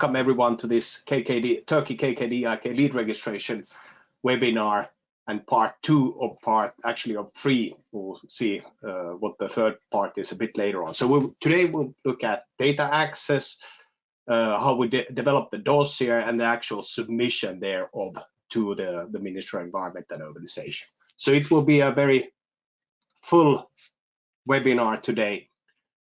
welcome everyone to this Turkey KKDIK Lead Registration webinar and part 2 of of 3. We'll see what the third part is a bit later on. So today we'll look at data access, how we develop the dossier, and the actual submission thereof to the Ministry of Environment and Urbanization. So it will be a very full webinar today.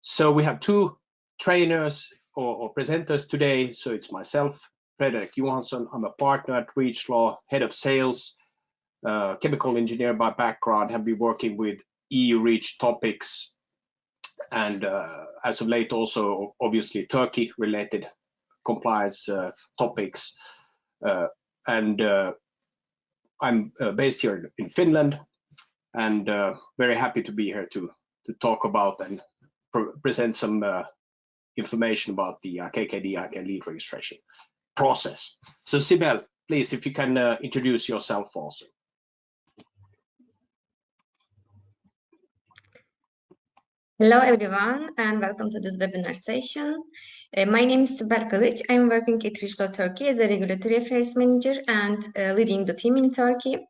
So we have 2 trainers or presenters today. So it's myself, Frederik Johanson. I'm a partner at REACHLaw, head of sales, chemical engineer by background, have been working with EU REACH topics, and as of late also obviously Turkey related compliance topics. I'm based here in Finland, and very happy to be here to talk about and present some information about the KKDIK Lead Registration process. So Sibel, please, if you can introduce yourself also. Hello everyone, and welcome to this webinar session. My name is Sibel Kilic. I'm working at REACHLaw Turkey as a regulatory affairs manager and leading the team in Turkey.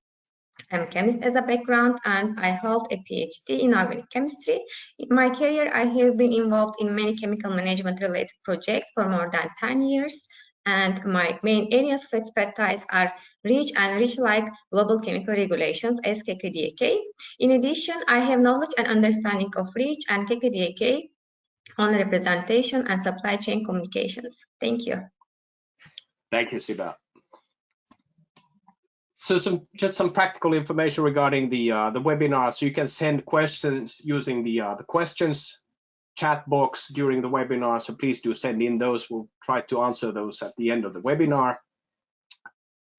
I'm a chemist as a background, and I hold a PhD in organic chemistry. In my career, I have been involved in many chemical management related projects for more than 10 years. And my main areas of expertise are REACH and REACH-like global chemical regulations as KKDIK. In addition, I have knowledge and understanding of REACH and KKDIK on representation and supply chain communications. Thank you. Thank you, Sibel. So just some practical information regarding the webinar. So you can send questions using the questions chat box during the webinar. So please do send in those. We'll try to answer those at the end of the webinar.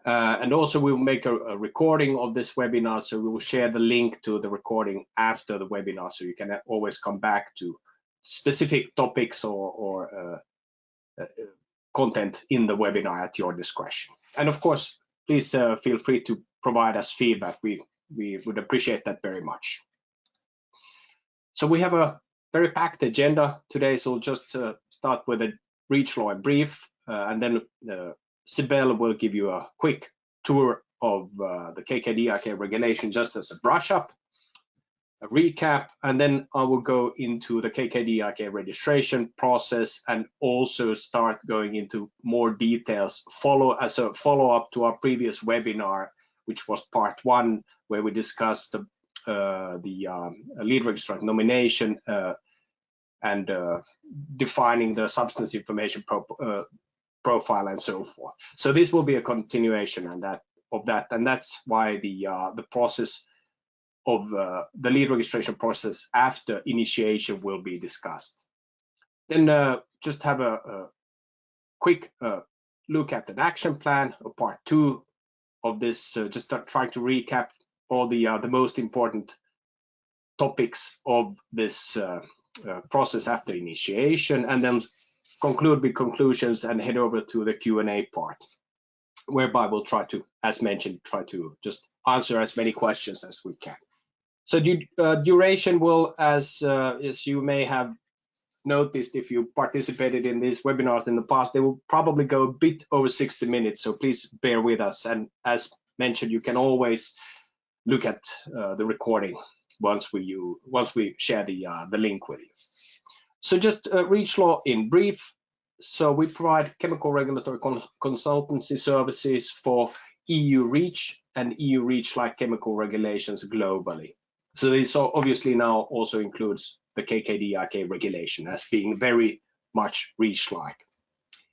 And also we will make a recording of this webinar. So we will share the link to the recording after the webinar. So you can always come back to specific topics or content in the webinar at your discretion. And of course, please feel free to provide us feedback. We would appreciate that very much. So we have a very packed agenda today. So we'll just start with a REACHLaw in brief, and then Sibel will give you a quick tour of the KKDIK regulation just as a brush up, a recap, and then I will go into the KKDIK registration process and also start going into more details as a follow-up to our previous webinar, which was part 1, where we discussed the lead registrant nomination and defining the substance information profile and so forth. So this will be a continuation of that, and that's why the process of the lead registration process after initiation will be discussed. Then just have a quick look at an action plan, or part 2 of this, just trying to recap all the most important topics of this process after initiation, and then conclude with conclusions and head over to the Q&A part, whereby we'll try to, as mentioned, try to just answer as many questions as we can. So duration will, as you may have noticed if you participated in these webinars in the past, they will probably go a bit over 60 minutes. So please bear with us. And as mentioned, you can always look at the recording once we share the link with you. So just REACHLaw in brief. So we provide chemical regulatory consultancy services for EU REACH and EU REACH-like chemical regulations globally. So this obviously now also includes the KKDIK regulation as being very much REACH-like,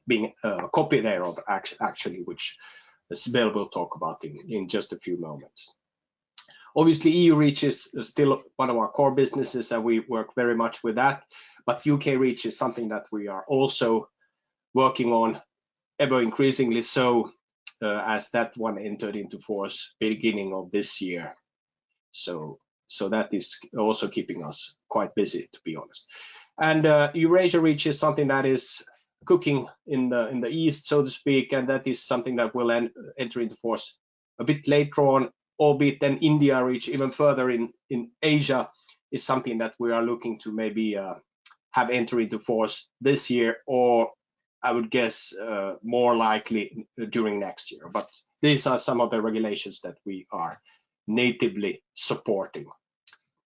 being a copy thereof actually, which Sibel will talk about in just a few moments. Obviously, EU REACH is still one of our core businesses, and we work very much with that. But UK REACH is something that we are also working on, ever increasingly so, as that one entered into force beginning of this year. So that is also keeping us quite busy, to be honest. And Eurasia REACH is something that is cooking in the east, so to speak, and that is something that will enter into force a bit later on, albeit then India REACH even further in Asia is something that we are looking to maybe have enter into force this year or I would guess more likely during next year. But these are some of the regulations that we are natively supporting,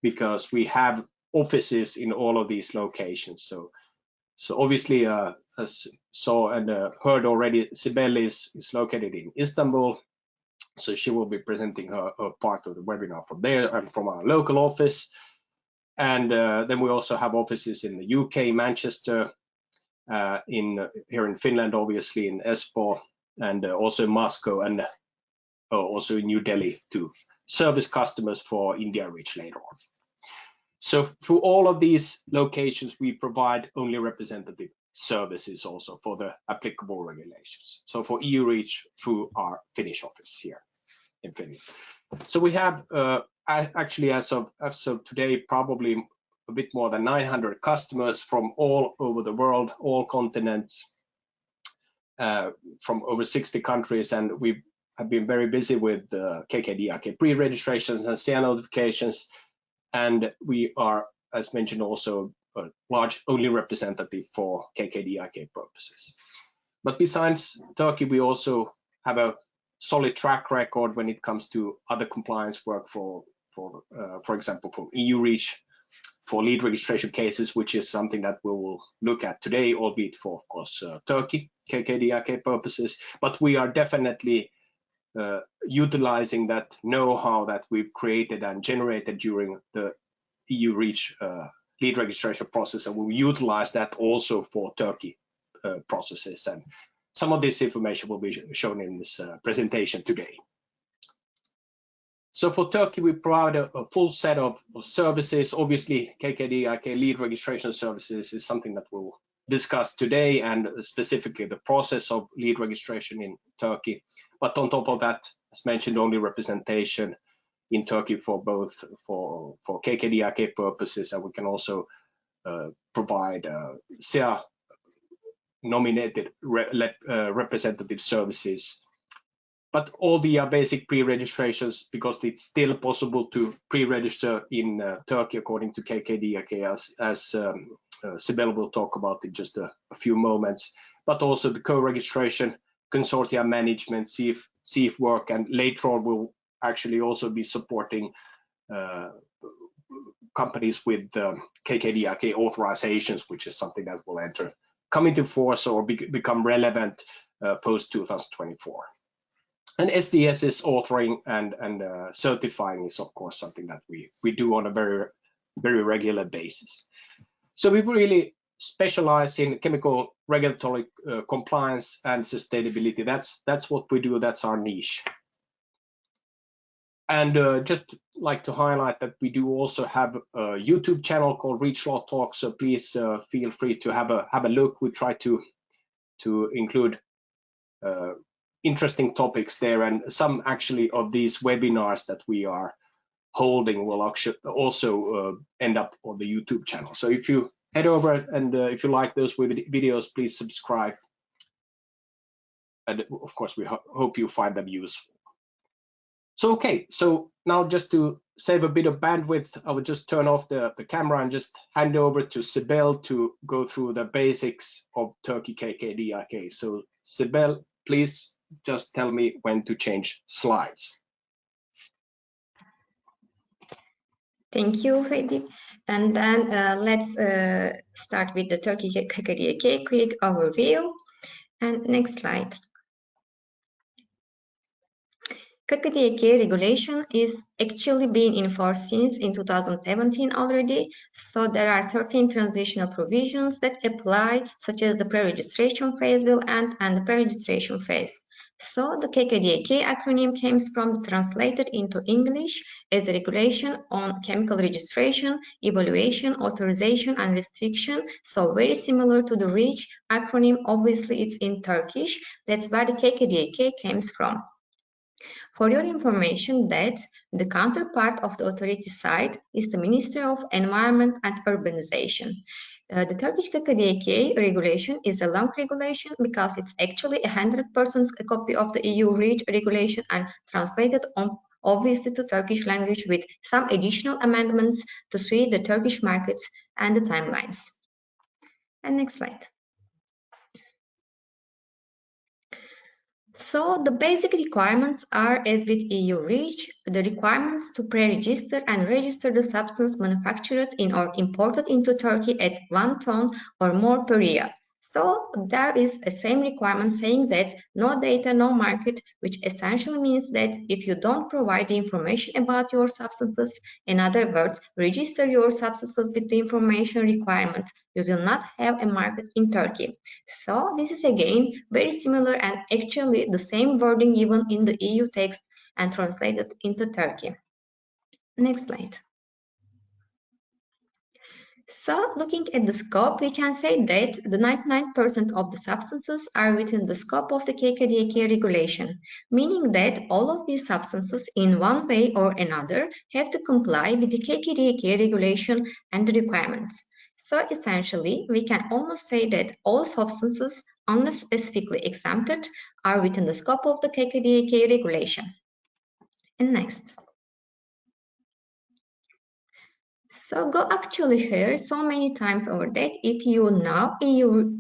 because we have offices in all of these locations. So obviously, as saw and heard already, Sibel is located in Istanbul. So she will be presenting her part of the webinar from there and from our local office. And then we also have offices in the UK, Manchester, here in Finland, obviously in Espoo, and also in Moscow, and also in New Delhi to service customers for India Reach later on. So through all of these locations, we provide only representative services also for the applicable regulations. So for EU Reach, through our Finnish office here in Finland. So we have actually, as of today, probably a bit more than 900 customers from all over the world, all continents, from over 60 countries, and we have been very busy with KKDIK pre-registrations and SEA notifications, and we are, as mentioned, also a large only representative for KKDIK purposes. But besides Turkey, we also have a solid track record when it comes to other compliance work for example, for EU Reach, for lead registration cases, which is something that we will look at today, albeit for, of course, Turkey, KKDIK purposes. But we are definitely utilizing that know-how that we've created and generated during the EU Reach lead registration process, and we'll utilize that also for Turkey processes. And some of this information will be shown in this presentation today. So for Turkey, we provide a full set of services. Obviously, KKDIK lead registration services is something that we'll discuss today, and specifically the process of lead registration in Turkey. But on top of that, as mentioned, only representation in Turkey for both for KKDIK purposes, and we can also provide SEA nominated representative services. But all the basic pre-registrations, because it's still possible to pre-register in Turkey according to KKDIK, as Sibel will talk about in just a few moments, but also the co-registration, consortia management, CIF work, and later on we'll actually also be supporting companies with KKDIK authorizations, which is something that will come into force or become relevant post 2024. And SDS's authoring and certifying is, of course, something that we do on a very regular basis. So we really specialize in chemical regulatory compliance and sustainability. That's what we do. That's our niche. And just like to highlight that we do also have a YouTube channel called REACHLaw Talk. So please feel free to have a look. We try to include interesting topics there, and some actually of these webinars that we are holding will also end up on the YouTube channel. So if you head over and if you like those videos, please subscribe. And of course, we hope you find them useful. So okay, so now just to save a bit of bandwidth, I would just turn off the camera and just hand over to Sibel to go through the basics of Turkey KKDIK. So Sibel, please just tell me when to change slides. Thank you, Frederik. And then let's start with the Turkey KKDIK quick overview. And next slide. KKDIK regulation is actually being enforced since in 2017 already, so there are certain transitional provisions that apply, such as the pre-registration phase will end and the pre-registration phase. So the KKDIK acronym comes from translated into English as a regulation on chemical registration, evaluation, authorization, and restriction. So very similar to the REACH acronym. Obviously, it's in Turkish. That's where the KKDIK comes from. For your information, that the counterpart of the authority side is the Ministry of Environment and Urbanization. The Turkish KKDIK regulation is a long regulation because it's actually 100% a copy of the EU REACH regulation and translated obviously to Turkish language with some additional amendments to suit the Turkish markets and the timelines. And next slide. So the basic requirements are, as with EU REACH, the requirements to pre-register and register the substance manufactured in or imported into Turkey at 1 ton or more per year. So there is a same requirement saying that no data, no market, which essentially means that if you don't provide the information about your substances, in other words, register your substances with the information requirement, you will not have a market in Turkey. So this is again very similar and actually the same wording given in the EU text and translated into Turkey. Next slide. So looking at the scope, we can say that the 99% of the substances are within the scope of the KKDIK regulation, meaning that all of these substances in one way or another have to comply with the KKDIK regulation and the requirements. So essentially, we can almost say that all substances, unless specifically exempted, are within the scope of the KKDIK regulation. And next. So go actually hear so many times over that if you know EU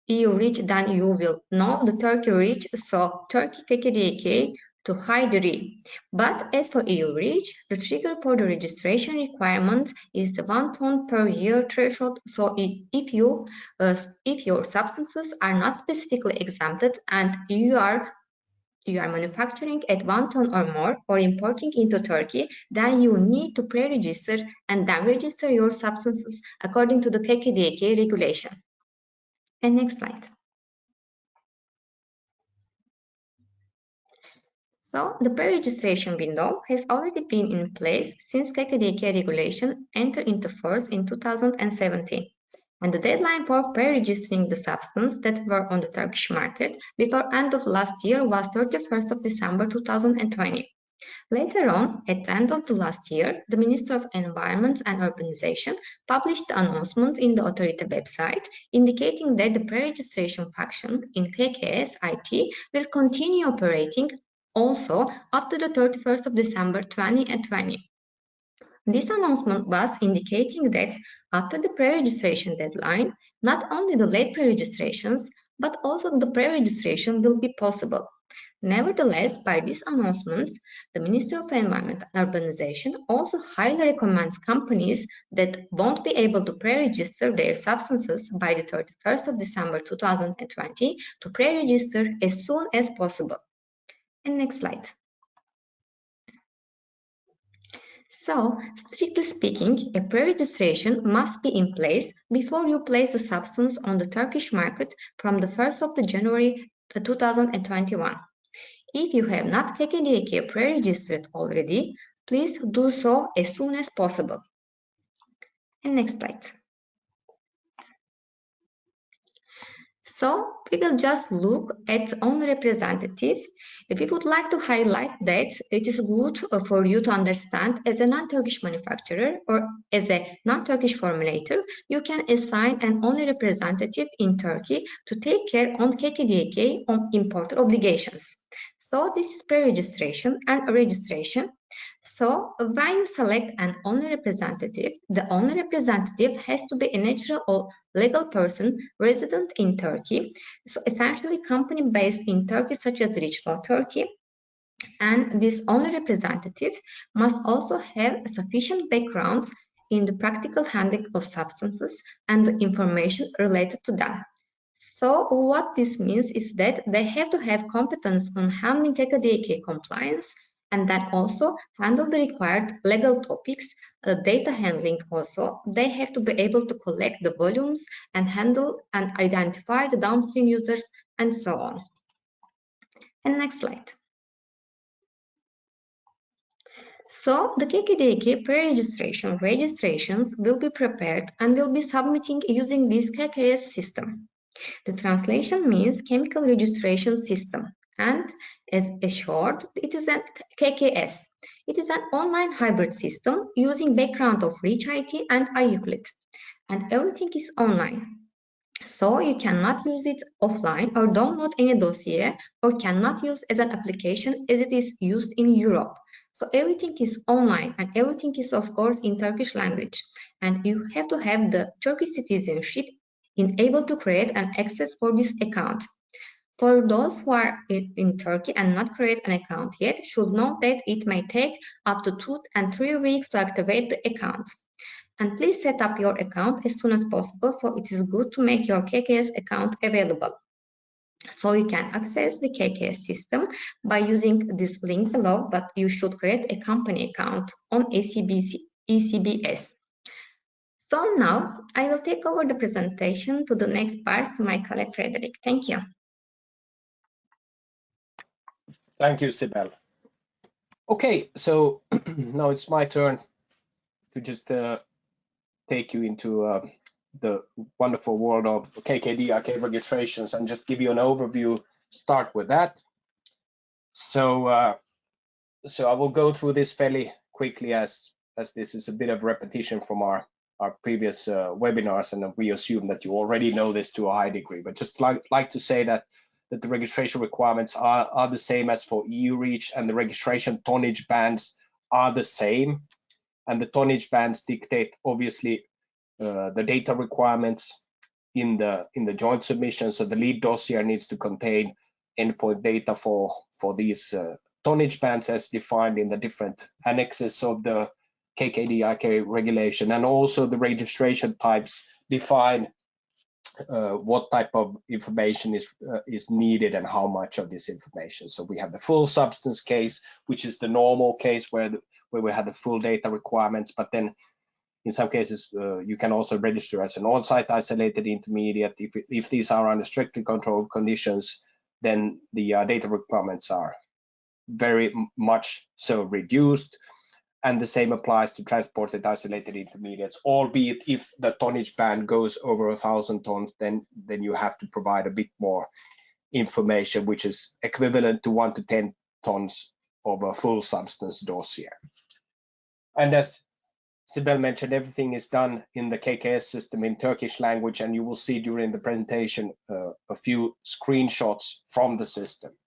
REACH, then you will know the Turkey REACH, so Turkey KKDIK to hide the RE. But as for EU REACH, the trigger for the registration requirement is the 1 ton per year threshold. So if your substances are not specifically exempted and you are manufacturing at 1 ton or more or importing into Turkey, then you need to pre-register and then register your substances according to the KKDIK regulation. And next slide. So the pre-registration window has already been in place since KKDIK regulation entered into force in 2017. And the deadline for pre-registering the substance that were on the Turkish market before end of last year was 31st of December 2020. Later on, at the end of the last year, the Minister of Environment and Urbanization published the announcement in the authority website indicating that the pre-registration function in KKS IT will continue operating also after the 31st of December 2020. This announcement was indicating that after the pre-registration deadline, not only the late pre-registrations, but also the pre-registration will be possible. Nevertheless, by these announcements, the Minister of Environment and Urbanization also highly recommends companies that won't be able to pre-register their substances by the 31st of December 2020 to pre-register as soon as possible. And next slide. So, strictly speaking, a pre-registration must be in place before you place the substance on the Turkish market from the 1st of January 2021. If you have not KKDIK pre-registered already, please do so as soon as possible. And next slide. So we will just look at only representative. We would like to highlight that it is good for you to understand as a non-Turkish manufacturer or as a non-Turkish formulator, you can assign an only representative in Turkey to take care on KKDIK on importer obligations. So this is pre-registration and registration. So when you select an only representative, the only representative has to be a natural or legal person resident in Turkey. So essentially company based in Turkey such as REACHLaw Turkey. And this only representative must also have sufficient backgrounds in the practical handling of substances and the information related to them. So what this means is that they have to have competence on handling KKDIK compliance and then also handle the required legal topics, data handling also. They have to be able to collect the volumes and handle and identify the downstream users and so on. And next slide. So the KKDIK pre-registration registrations will be prepared and will be submitting using this KKS system. The translation means Chemical Registration System, and as a short, it is a KKS. It is an online hybrid system using background of REACH IT and iUclid, and everything is online. So you cannot use it offline or download any dossier or cannot use as an application as it is used in Europe. So everything is online and everything is of course in Turkish language, and you have to have the Turkish citizenship able to create an access for this account. For those who are in Turkey and not create an account yet, should note that it may take up to 2 and 3 weeks to activate the account. And please set up your account as soon as possible, so it is good to make your KKS account available. So you can access the KKS system by using this link below, but you should create a company account on ECBS. So now I will take over the presentation to the next part to my colleague Frederik. Thank you. Thank you, Sibel. Okay, so now it's my turn to just take you into the wonderful world of KKDIK registrations and just give you an overview. Start with that. So I will go through this fairly quickly as this is a bit of repetition from our previous webinars, and we assume that you already know this to a high degree. But just like to say that the registration requirements are the same as for EU REACH, and the registration tonnage bands are the same. And the tonnage bands dictate obviously the data requirements in the joint submission. So the lead dossier needs to contain endpoint data for these tonnage bands as defined in the different annexes of the KKDIK regulation, and also the registration types define what type of information is needed and how much of this information. So we have the full substance case, which is the normal case where we have the full data requirements, but then in some cases you can also register as an on-site isolated intermediate. If these are under strictly controlled conditions, then the data requirements are very much so reduced. And the same applies to transported isolated intermediates, albeit if the tonnage band goes over 1,000 tons, then you have to provide a bit more information, which is equivalent to 1 to 10 tons of a full substance dossier. And as Sibel mentioned, everything is done in the KKS system in Turkish language, and you will see during the presentation a few screenshots from the system.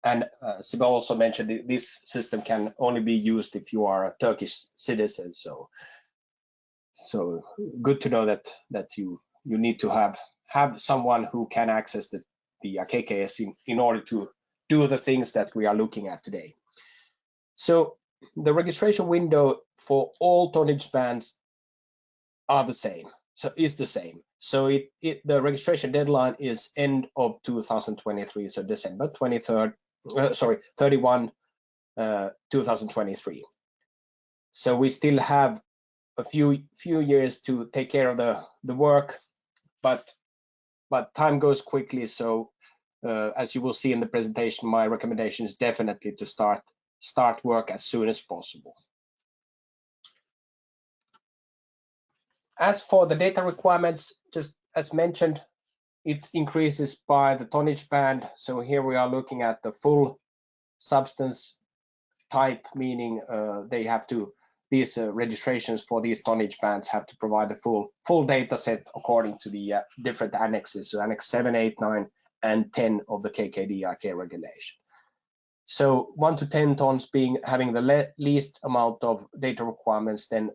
And Sibel also mentioned this system can only be used if you are a Turkish citizen. So good to know that you need to have someone who can access the KKS in order to do the things that we are looking at today. So the registration window for all tonnage bands are the same. So the registration deadline is end of 2023, so December 31, 2023. So we still have a few years to take care of the work, but time goes quickly. So as you will see in the presentation, my recommendation is definitely to start work as soon as possible. As for the data requirements, just as mentioned, it increases by the tonnage band. So here we are looking at the full substance type, meaning these registrations for these tonnage bands have to provide the full data set according to the different annexes, so Annex 7, 8, 9, and 10 of the KKDIK regulation. So 1 to 10 tons having the least amount of data requirements, then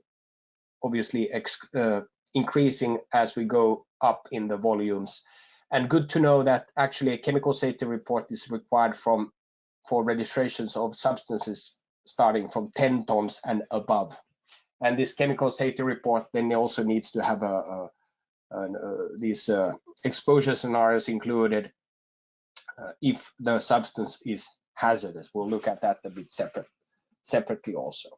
obviously increasing as we go up in the volumes. And good to know that actually a chemical safety report is required for registrations of substances starting from 10 tons and above. And this chemical safety report then also needs to have these exposure scenarios included if the substance is hazardous. We'll look at that a bit separately also.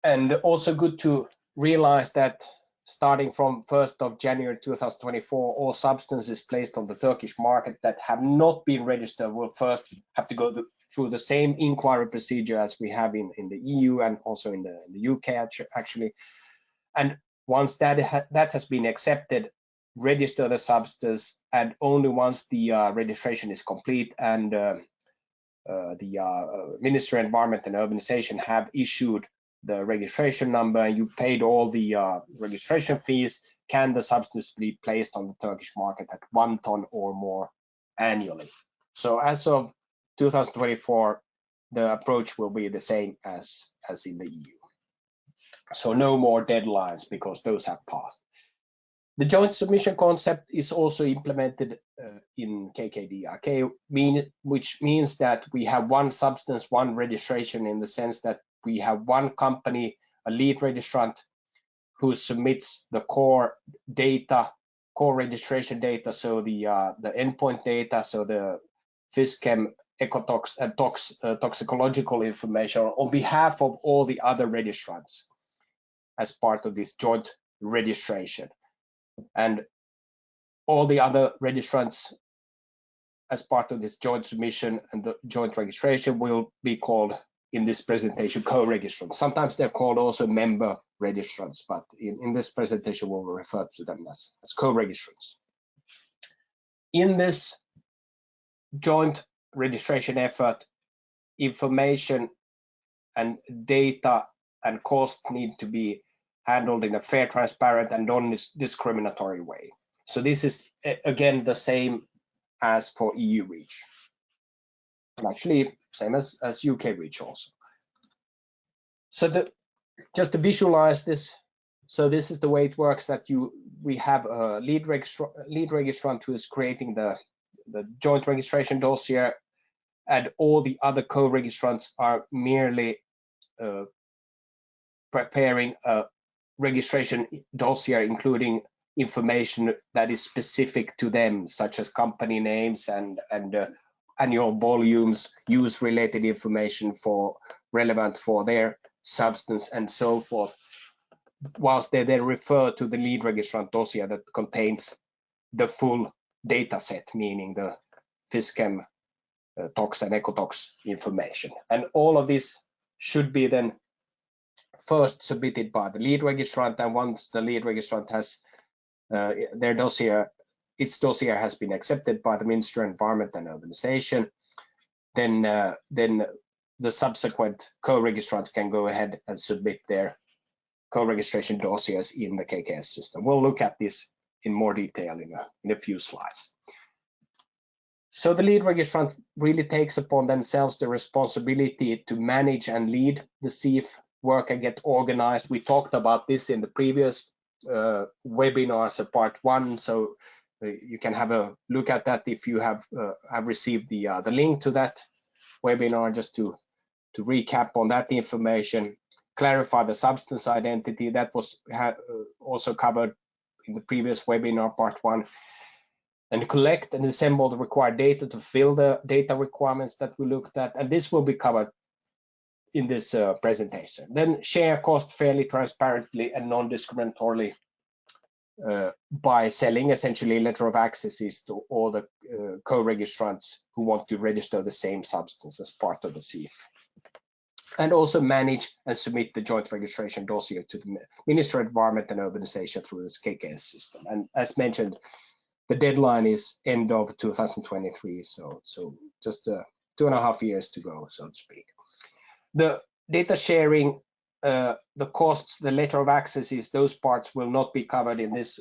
And also good to realize that starting from 1st of January 2024, all substances placed on the Turkish market that have not been registered will first have to go through the same inquiry procedure as we have in the EU and also in the UK actually. And once that has been accepted, register the substance, and only once the registration is complete and the Ministry of Environment and Urbanization have issued the registration number and you paid all the registration fees, can the substance be placed on the Turkish market at 1 ton or more annually. So as of 2024, the approach will be the same as in the EU. So no more deadlines because those have passed. The joint submission concept is also implemented in KKDIK, which means that we have one substance, one registration, in the sense that we have one company, a lead registrant, who submits the core data, core registration data, so the endpoint data, so the PhysChem, ecotox, and toxicological information on behalf of all the other registrants as part of this joint registration. And all the other registrants as part of this joint submission and the joint registration will be called in this presentation co-registrants. Sometimes they're called also member registrants, but in this presentation we'll refer to them as co-registrants. In this joint registration effort, information and data and cost need to be handled in a fair, transparent, and non-discriminatory way. So this is again the same as for EU REACH, and actually same as UK REACH also. So just to visualize this, so this is the way it works, that we have a lead registrant who is creating the joint registration dossier, and all the other co-registrants are merely preparing a registration dossier, including information that is specific to them, such as company names and annual volumes, use-related information relevant for their substance, and so forth, whilst they then refer to the lead registrant dossier that contains the full data set, meaning the PhysChem, tox, and ecotox information. And all of this should be then first submitted by the lead registrant, and once the lead registrant has their dossier, its dossier has been accepted by the Ministry of Environment and Urbanization, then the subsequent co-registrant can go ahead and submit their co-registration dossiers in the KKS system. We'll look at this in more detail in a few slides. So the lead registrant really takes upon themselves the responsibility to manage and lead the SIF work and get organized. We talked about this in the previous webinar, so part 1. So you can have a look at that if you have received the link to that webinar, just to recap on that information. Clarify the substance identity, that was also covered in the previous webinar, part 1. And collect and assemble the required data to fill the data requirements that we looked at, and this will be covered in this presentation. Then share cost fairly, transparently, and non-discriminatorily by selling essentially letter of accesses to all the co-registrants who want to register the same substance as part of the SIF. And also manage and submit the joint registration dossier to the Ministry of Environment and Urbanization through this KKS system. And as mentioned, the deadline is end of 2023, so just 2.5 years to go, so to speak. The data sharing, the costs, the letter of accesses, those parts will not be covered in this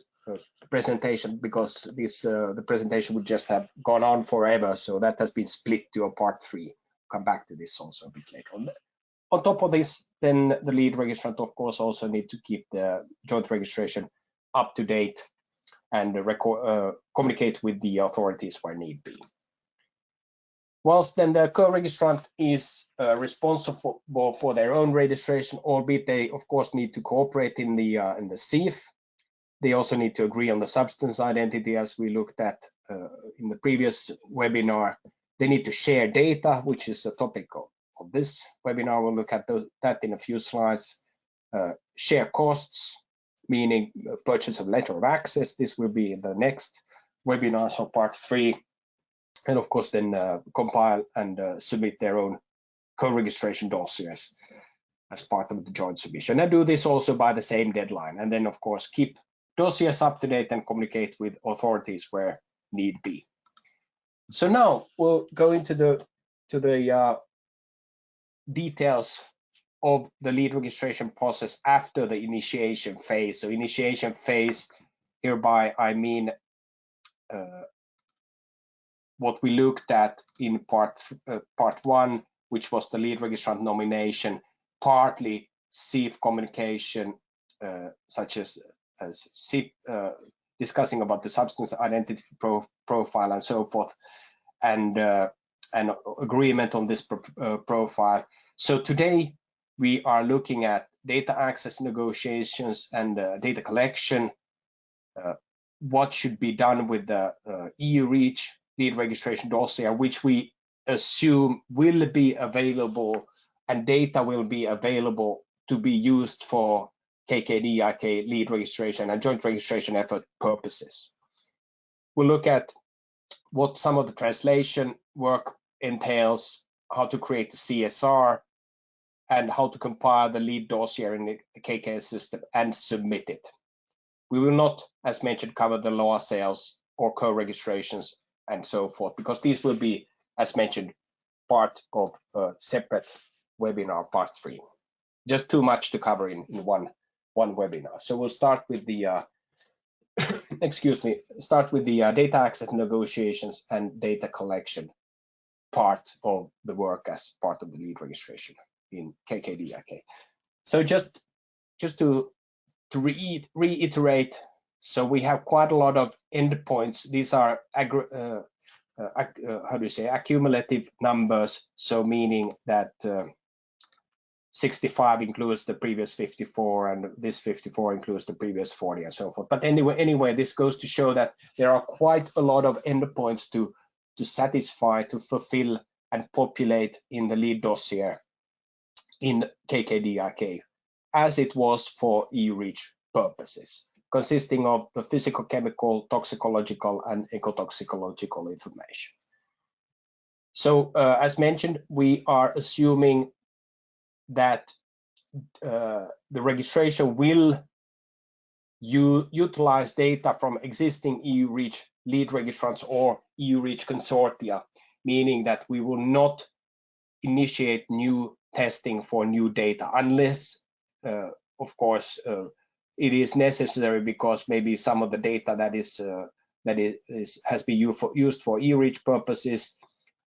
presentation, because the presentation would just have gone on forever. So that has been split to a part 3. Come back to this also a bit later on. On top of this, then the lead registrant, of course, also need to keep the joint registration up to date and communicate with the authorities where need be. Whilst then the co-registrant is responsible for their own registration, albeit they of course need to cooperate in the SIF. They also need to agree on the substance identity, as we looked at in the previous webinar. They need to share data, which is a topic of this webinar. We'll look at that in a few slides. Share costs, meaning purchase of letter of access. This will be in the next webinar, so part 3. And of course then compile and submit their own co-registration dossiers as part of the joint submission, and do this also by the same deadline. And then of course keep dossiers up to date and communicate with authorities where need be. So now we'll go into the details of the lead registration process after the initiation phase. So initiation phase, hereby I mean what we looked at in part 1, which was the lead registrant nomination, partly SIF communication, such as discussing about the substance identity profile and so forth, and an agreement on this profile. So today we are looking at data access negotiations and data collection, what should be done with the EU REACH lead registration dossier, which we assume will be available, and data will be available to be used for KKDIK lead registration and joint registration effort purposes. We'll look at what some of the translation work entails, how to create the CSR, and how to compile the lead dossier in the KKS system and submit it. We will not, as mentioned, cover the law sales or co-registrations and so forth, because these will be, as mentioned, part of a separate webinar, part 3. Just too much to cover in one webinar. So we'll start with the start with the data access negotiations and data collection part of the work as part of the lead registration in KKDIK. So just to reiterate, so we have quite a lot of endpoints. These are accumulative numbers, so meaning that 65 includes the previous 54, and this 54 includes the previous 40, and so forth. But anyway, this goes to show that there are quite a lot of endpoints to satisfy, to fulfill, and populate in the lead dossier in KKDIK, as it was for EU REACH purposes, consisting of the physical, chemical, toxicological, and ecotoxicological information. So, as mentioned, we are assuming that the registration will utilize data from existing EU REACH lead registrants or EU REACH consortia, meaning that we will not initiate new testing for new data unless, of course, it is necessary, because maybe some of the data that has been used for EU REACH purposes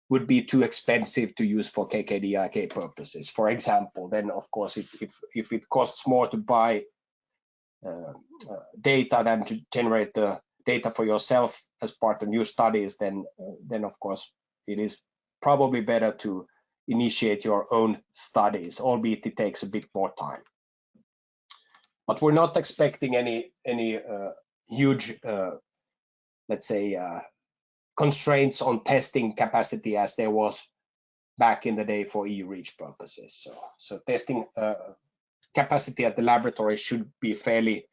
would be too expensive to use for KKDIK purposes. For example, then of course, if it costs more to buy data than to generate the data for yourself as part of new studies, then of course it is probably better to initiate your own studies, albeit it takes a bit more time. But we're not expecting any huge, let's say, constraints on testing capacity as there was back in the day for EU REACH purposes. So testing capacity at the laboratory should be fairly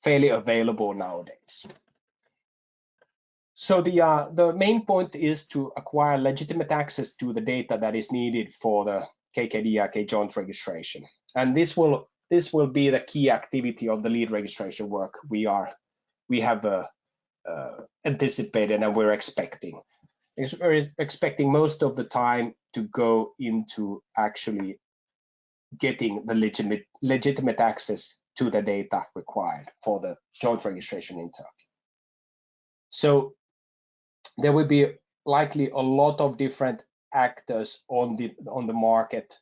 available nowadays. So the main point is to acquire legitimate access to the data that is needed for the KKDIK joint registration, and this will be the key activity of the lead registration work we have anticipated and we're expecting. We're expecting most of the time to go into actually getting the legitimate access to the data required for the joint registration in Turkey. So there will be likely a lot of different actors on the market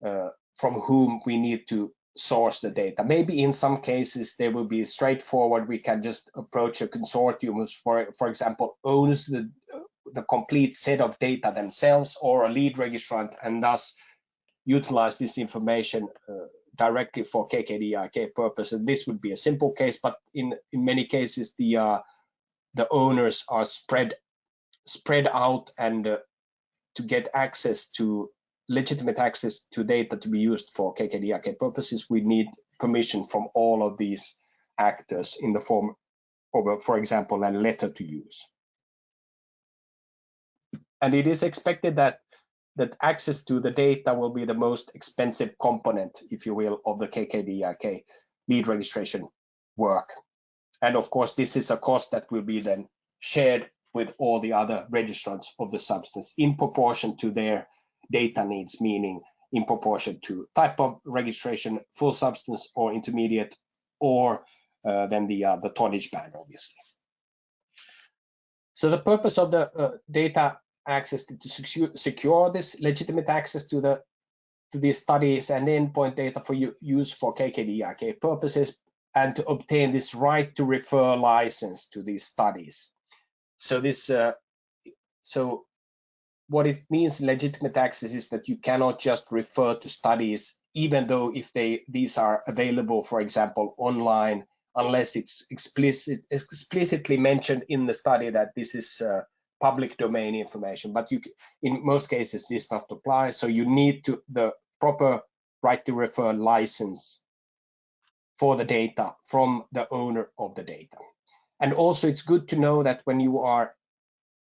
from whom we need to source the data. Maybe in some cases they will be straightforward. We can just approach a consortium who, for example, owns the complete set of data themselves, or a lead registrant, and thus utilize this information directly for KKDIK purpose. And this would be a simple case, but in many cases the owners are spread out, and to get access to legitimate access to data to be used for KKDIK purposes, we need permission from all of these actors in the form of, for example, a letter to use. And it is expected that access to the data will be the most expensive component, if you will, of the KKDIK lead registration work. And of course, this is a cost that will be then shared with all the other registrants of the substance in proportion to their data needs, meaning in proportion to type of registration, full substance or intermediate, or then the tonnage band, obviously. So the purpose of the data access is to secure this legitimate access to these studies and endpoint data for use for KKDIK purposes, and to obtain this right to refer license to these studies. So this so what it means, legitimate access, is that you cannot just refer to studies, even though if these are available, for example, online, unless it's explicitly mentioned in the study that this is public domain information. But in most cases this does not apply, so you need the proper right to refer license for the data from the owner of the data. And also it's good to know that when you are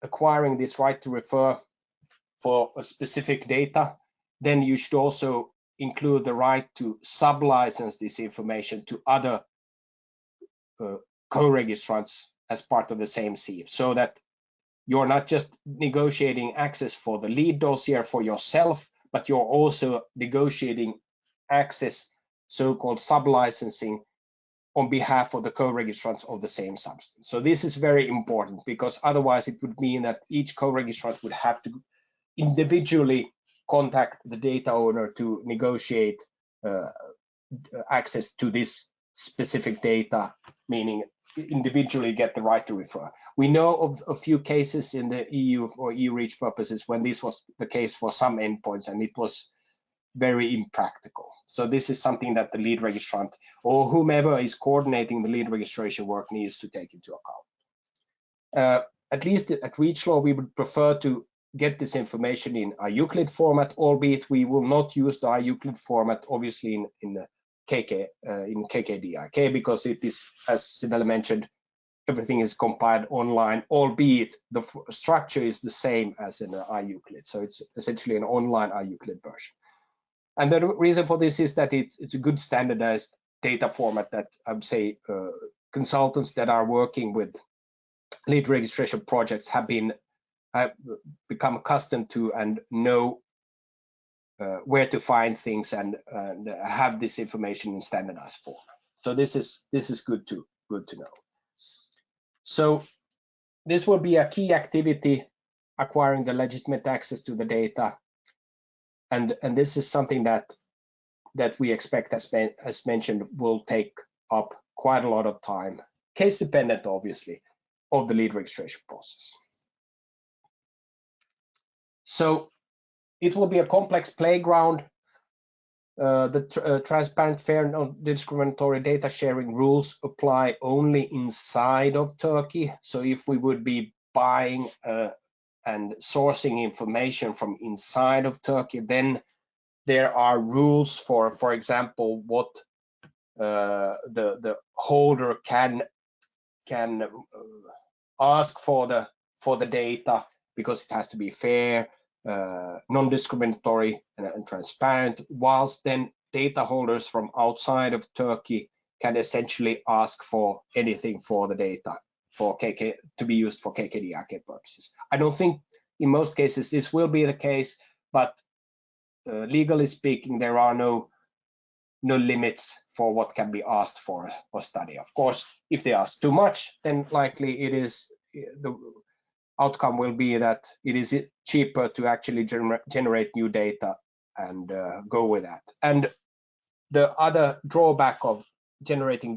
acquiring this right to refer for a specific data, then you should also include the right to sublicense this information to other co-registrants as part of the same sieve, so that you're not just negotiating access for the lead dossier for yourself, but you're also negotiating access, so-called sublicensing, on behalf of the co-registrants of the same substance. So this is very important, because otherwise it would mean that each co-registrant would have to individually contact the data owner to negotiate access to this specific data, meaning individually get the right to refer. We know of a few cases in the EU for EU REACH purposes when this was the case for some endpoints, and it was very impractical. So this is something that the lead registrant or whomever is coordinating the lead registration work needs to take into account. At least at REACHLaw, we would prefer to get this information in a Euclid format, albeit we will not use the Euclid format, obviously, in KKDIK, because it is, as Sibel mentioned, everything is compiled online, albeit the structure is the same as in the Euclid. So it's essentially an online Euclid version. And the reason for this is that it's a good standardized data format that I would say consultants that are working with lead registration projects have become accustomed to and know where to find things and have this information in standardized form. So this is good to know. So this will be a key activity, acquiring the legitimate access to the data, and this is something that we expect, as mentioned, will take up quite a lot of time, case dependent, obviously, of the lead registration process. So it will be a complex playground. The transparent, fair, non-discriminatory data sharing rules apply only inside of Turkey. So if we would be buying and sourcing information from inside of Turkey, then there are rules for example, what the holder can ask for the data, because it has to be fair, non-discriminatory and transparent, whilst then data holders from outside of Turkey can essentially ask for anything for the data to be used for KKDIK purposes. I don't think in most cases this will be the case, but legally speaking, there are no limits for what can be asked for a study. Of course, if they ask too much, then likely it is the outcome will be that it is cheaper to actually generate new data and go with that. And the other drawback of generating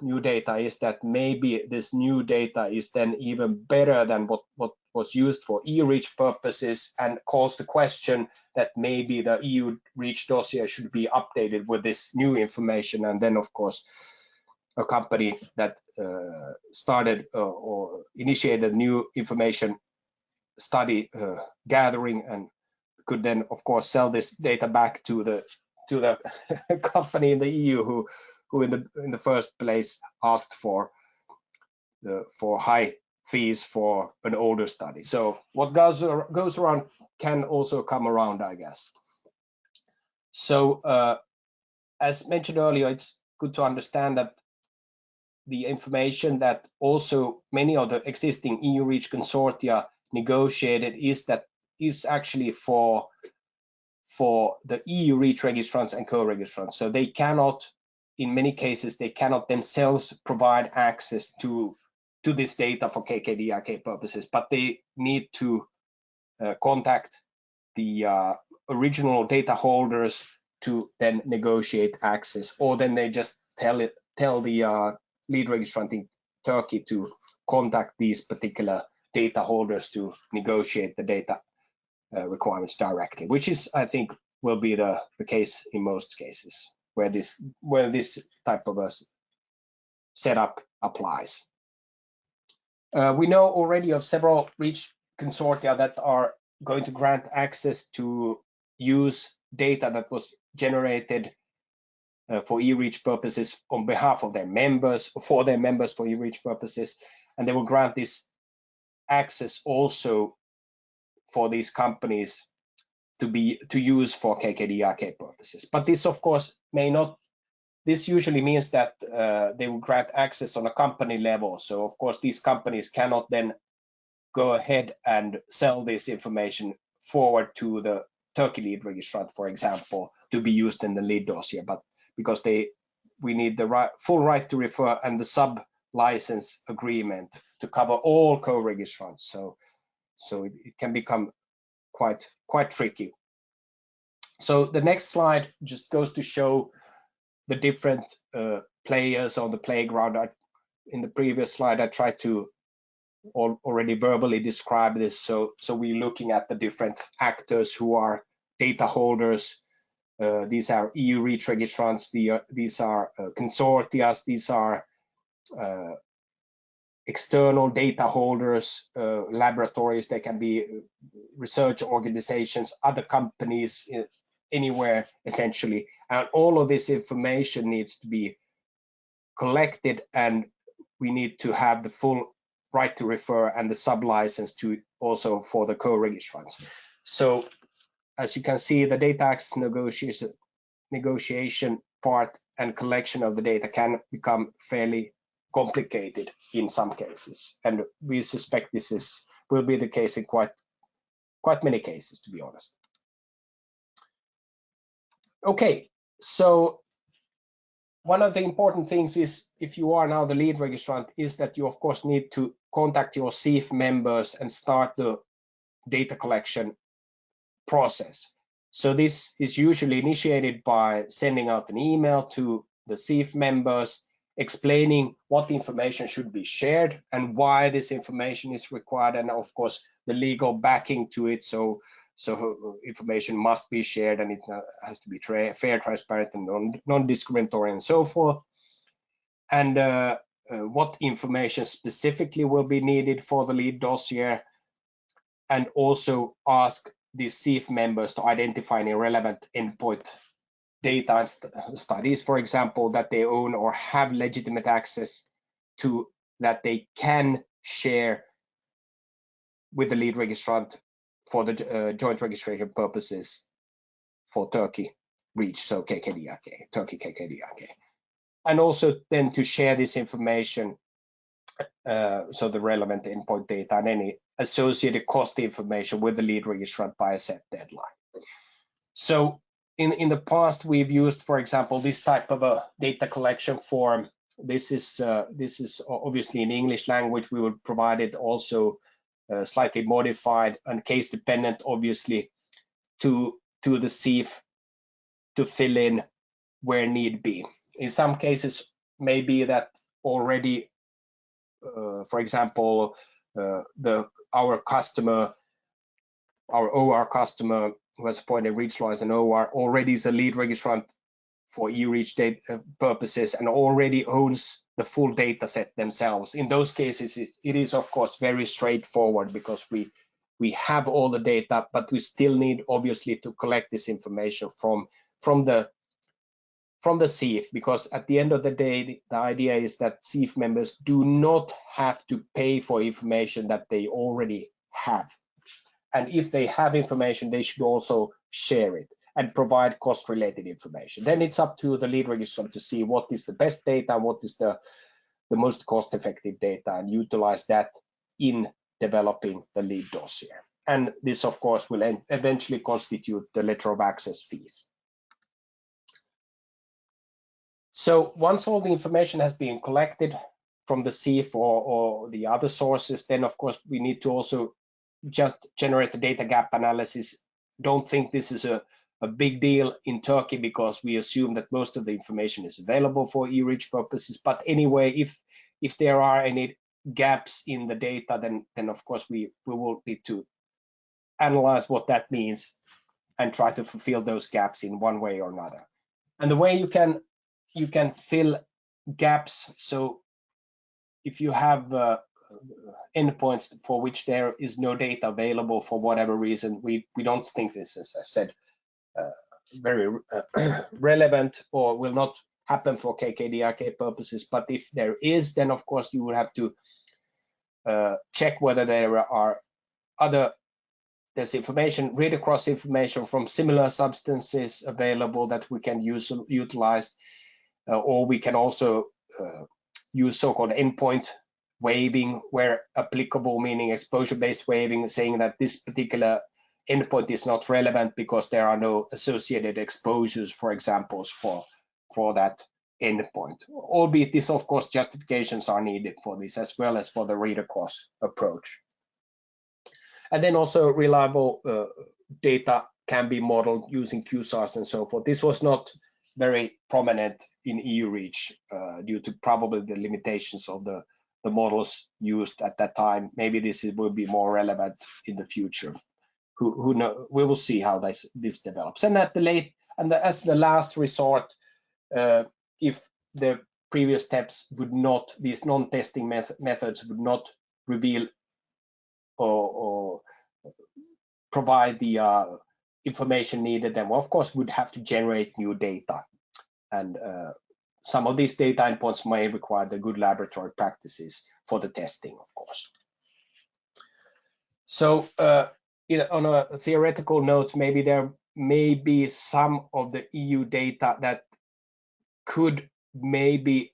new data is that maybe this new data is then even better than what was used for EU REACH purposes, and calls the question that maybe the EU REACH dossier should be updated with this new information. And then, of course, a company that started or initiated new information study gathering and could then, of course, sell this data back to the company in the EU who in the first place asked for high fees for an older study. So what goes around can also come around, I guess. So as mentioned earlier, it's good to understand that the information that also many of the existing EU REACH consortia negotiated is actually for the EU REACH registrants and co-registrants. So they cannot, in many cases, they cannot themselves provide access to this data for KKDIK purposes, but they need to contact the original data holders to then negotiate access, or then they just tell tell the lead registrant in Turkey to contact these particular data holders to negotiate the data requirements directly, which is, I think, will be the case in most cases where this type of a setup applies. We know already of several REACH consortia that are going to grant access to use data that was generated for e-reach purposes on behalf of their members, for their members for e-reach purposes, and they will grant this access also for these companies to use for KKDIK purposes. But this, of course, may not. This usually means that they will grant access on a company level. So, of course, these companies cannot then go ahead and sell this information forward to the Turkey lead registrant, for example, to be used in the lead dossier. But because we need the full right to refer and the sub-license agreement to cover all co-registrants. So it can become quite tricky. So the next slide just goes to show the different players on the playground. In the previous slide, I tried to already verbally describe this. So we're looking at the different actors who are data holders. These are EU REACH registrants. These are consortia. These are external data holders, laboratories. They can be research organizations, other companies, anywhere essentially. And all of this information needs to be collected, and we need to have the full right to refer and the sub-license to also for the co-registrants. So as you can see, the data access negotiation part and collection of the data can become fairly complicated in some cases, and we suspect this will be the case in quite many cases, to be honest. Okay, so one of the important things is, if you are now the lead registrant, is that you of course need to contact your SIF members and start the data collection process. So this is usually initiated by sending out an email to the SIF members explaining what information should be shared and why this information is required, and of course the legal backing to it. So information must be shared, and it has to be fair, transparent, and non-discriminatory, and so forth. And what information specifically will be needed for the lead dossier, and also ask the SIF members to identify any relevant endpoint data and studies, for example, that they own or have legitimate access to, that they can share with the lead registrant for the joint registration purposes for Turkey REACH, so KKDIK, Turkey KKDIK. And also then to share this information, so the relevant endpoint data and any associated cost information with the lead registrant by a set deadline. So in the past, we've used, for example, this type of a data collection form. This is obviously in English language. We will provide it also slightly modified and case dependent, obviously, to the SIF to fill in where need be. In some cases, maybe that already, for example, our OR customer who has appointed REACHLaw as an OR already is a lead registrant for e-reach data purposes and already owns the full data set themselves. In those cases, it is of course very straightforward, because we have all the data, but we still need obviously to collect this information from the SIF, because at the end of the day, the idea is that SIF members do not have to pay for information that they already have. And if they have information, they should also share it and provide cost-related information. Then it's up to the lead registrant to see what is the best data, what is the most cost-effective data, and utilize that in developing the lead dossier. And this, of course, will eventually constitute the letter of access fees. So once all the information has been collected from the SIF or the other sources, then of course we need to also just generate a data gap analysis. Don't think this is a a big deal in Turkey because we assume that most of the information is available for e-reach purposes. But anyway, if there are any gaps in the data, then of course we will need to analyze what that means and try to fulfill those gaps in one way or another. And the way you can fill gaps, so if you have endpoints for which there is no data available for whatever reason, we don't think this is, as I said, very relevant or will not happen for KKDIK purposes. But if there is, then of course you would have to check whether there are there's information, read across information from similar substances available that we can utilize, or we can also use so-called endpoint waiving where applicable, meaning exposure-based waiving, saying that this particular endpoint is not relevant because there are no associated exposures, for example, for that endpoint. Albeit this, of course, justifications are needed for this as well as for the read across approach. And then also reliable data can be modeled using QSARs and so forth. This was not very prominent in EU REACH due to probably the limitations of the models used at that time. Maybe this will be more relevant in the future. Who knows? We will see how this develops. And at as the last resort, if the previous steps would not, these non-testing methods would not reveal or provide the information needed, then of course would have to generate new data. And some of these data endpoints may require the good laboratory practices for the testing, of course. So on a theoretical note, maybe there may be some of the EU data that could maybe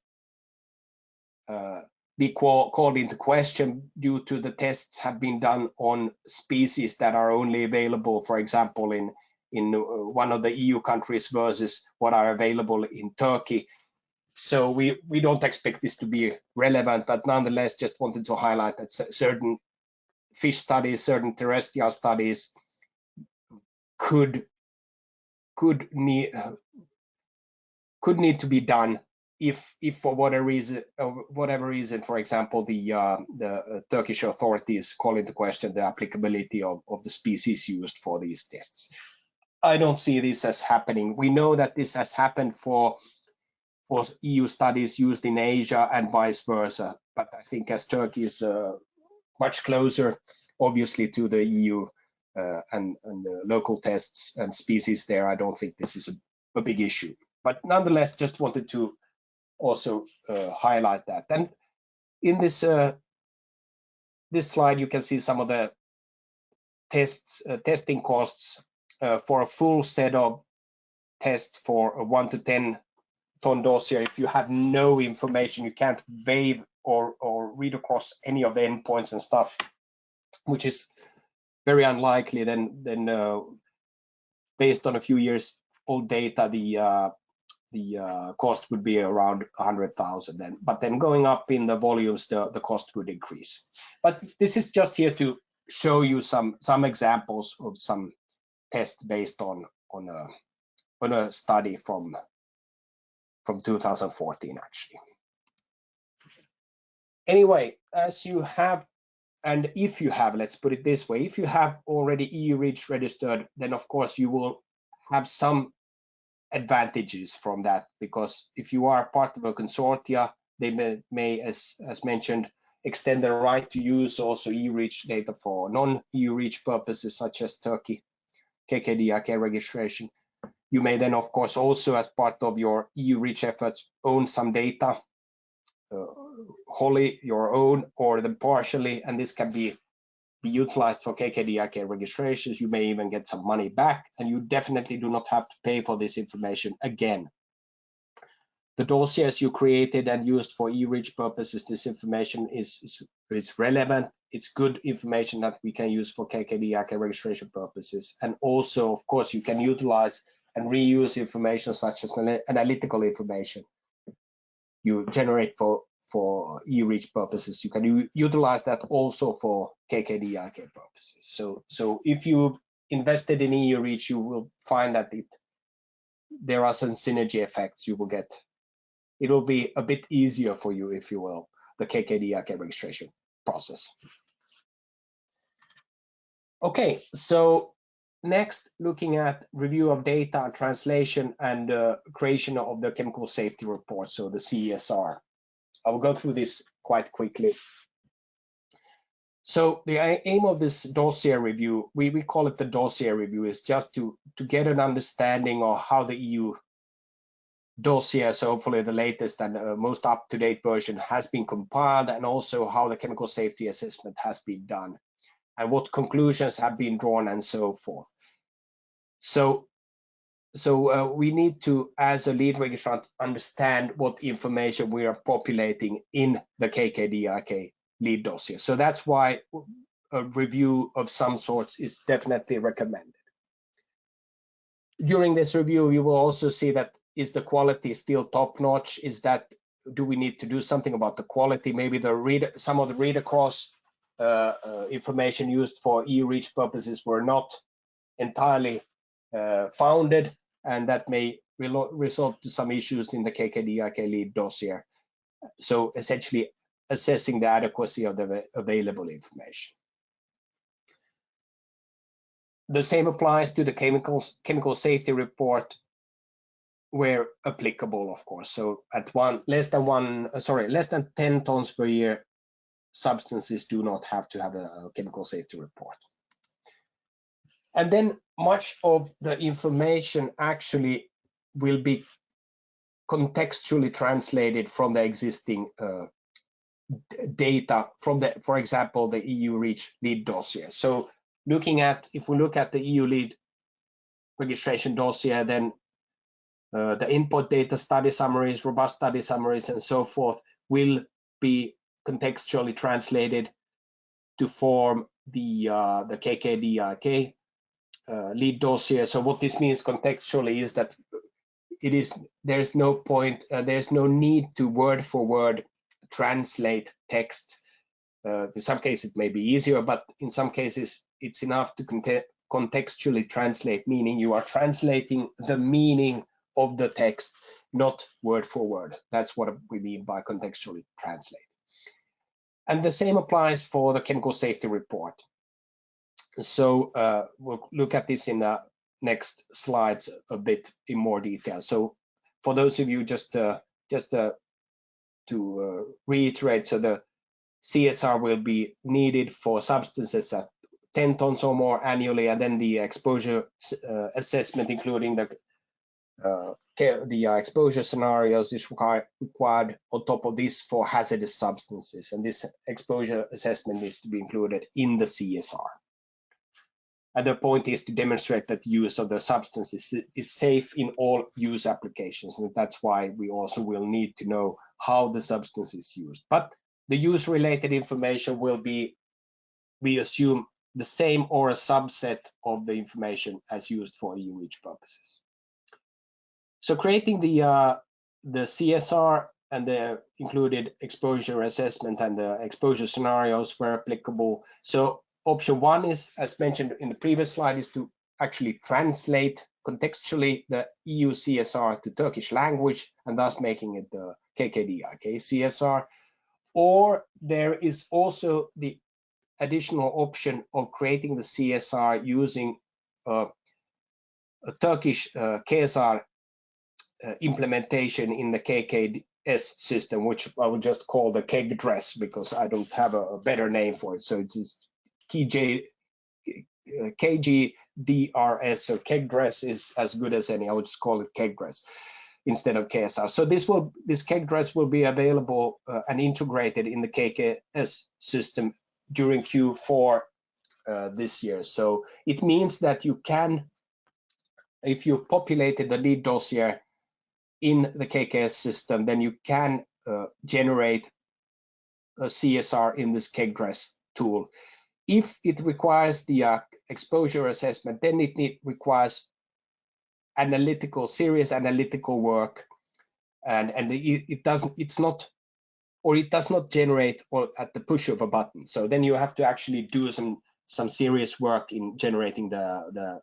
be called into question due to the tests have been done on species that are only available, for example, in one of the EU countries versus what are available in Turkey. So we don't expect this to be relevant, but nonetheless, just wanted to highlight that certain fish studies, certain terrestrial studies could need to be done if for whatever reason, for example, the Turkish authorities call into question the applicability of the species used for these tests. I don't see this as happening. We know that this has happened for EU studies used in Asia and vice versa, but I think as Turkey is much closer, obviously, to the EU and local tests and species there, I don't think this is a big issue. But nonetheless, just wanted to also highlight that. And in this this slide, you can see some of the testing costs for a full set of tests for a 1 to 10 ton dossier. If you have no information, you can't waive or read across any of the endpoints and stuff, which is very unlikely. Then based on a few years old data, the cost would be around 100,000 then. But then going up in the volumes, the cost would increase. But this is just here to show you some examples of some tests based on a study from 2014 actually. Anyway, as you have, and if you have, let's put it this way, if you have already EU REACH registered, then of course you will have some advantages from that, because if you are part of a consortia, they may as mentioned, extend the right to use also EU REACH data for non-EU REACH purposes, such as Turkey KKDIK registration. You may then, of course, also as part of your EU REACH efforts, own some data, wholly your own or then partially, and this can be utilized for KKDIK registrations. You may even get some money back, and you definitely do not have to pay for this information again. The dossiers you created and used for e-reach purposes, this information is relevant. It's good information that we can use for KKDIK registration purposes. And also, of course, you can utilize and reuse information such as analytical information you generate for e-reach purposes. You can utilize that also for KKDIK purposes. So if you've invested in EU REACH, you will find that there are some synergy effects you will get. It will be a bit easier for you, if you will, the KKDIK registration process. Okay, so next, looking at review of data, translation, and creation of the chemical safety report, so the CSR. I will go through this quite quickly. So the aim of this dossier review, we call it the dossier review, is just to get an understanding of how the EU dossier, so hopefully the latest and most up-to-date version, has been compiled, and also how the chemical safety assessment has been done, and what conclusions have been drawn, and so forth. So we need to, as a lead registrant, understand what information we are populating in the KKDIK lead dossier. So that's why a review of some sorts is definitely recommended. During this review, you will also see that, is the quality still top-notch? Do we need to do something about the quality? Maybe some of the read across information used for EU REACH purposes were not entirely founded, and that may result to some issues in the KKDIK lead dossier. So essentially assessing the adequacy of the available information. The same applies to the chemical safety report where applicable, of course. So at less than 10 tons per year, substances do not have to have a chemical safety report. And then much of the information actually will be contextually translated from the existing data from for example, the EU REACH lead dossier. So if we look at the EU lead registration dossier, then the input data, study summaries, robust study summaries, and so forth will be contextually translated to form the KKDIK lead dossier. So what this means contextually is that there's no need to word for word translate text. In some cases it may be easier, but in some cases it's enough to contextually translate, meaning you are translating the meaning of the text, not word for word. That's what we mean by contextually translate. And the same applies for the chemical safety report. So we'll look at this in the next slides a bit in more detail. So for those of you, just to reiterate, so the CSR will be needed for substances at 10 tons or more annually, and then the exposure assessment, including the exposure scenarios, is required on top of this for hazardous substances, and this exposure assessment needs to be included in the CSR. And the point is to demonstrate that the use of the substances is safe in all use applications, and that's why we also will need to know how the substance is used. But the use-related information will be, we assume, the same or a subset of the information as used for EU REACH purposes. So creating the CSR and the included exposure assessment and the exposure scenarios where applicable. So option one is, as mentioned in the previous slide, is to actually translate contextually the EU CSR to Turkish language, and thus making it the KKDIK CSR. Or there is also the additional option of creating the CSR using a Turkish KSR implementation in the KKS system, which I will just call the KEGDRES because I don't have a better name for it. So it's KGDRS, so KEGDRES is as good as any. I would just call it KEGDRES instead of KSR. So this KEGDRES will be available and integrated in the KKS system during Q4 this year. So it means that you can, if you populated the lead dossier in the KKS system, then you can generate a CSR in this KEGDRES tool. If it requires the exposure assessment, then it requires serious analytical work, and it does not generate or at the push of a button. So then you have to actually do some some serious work in generating the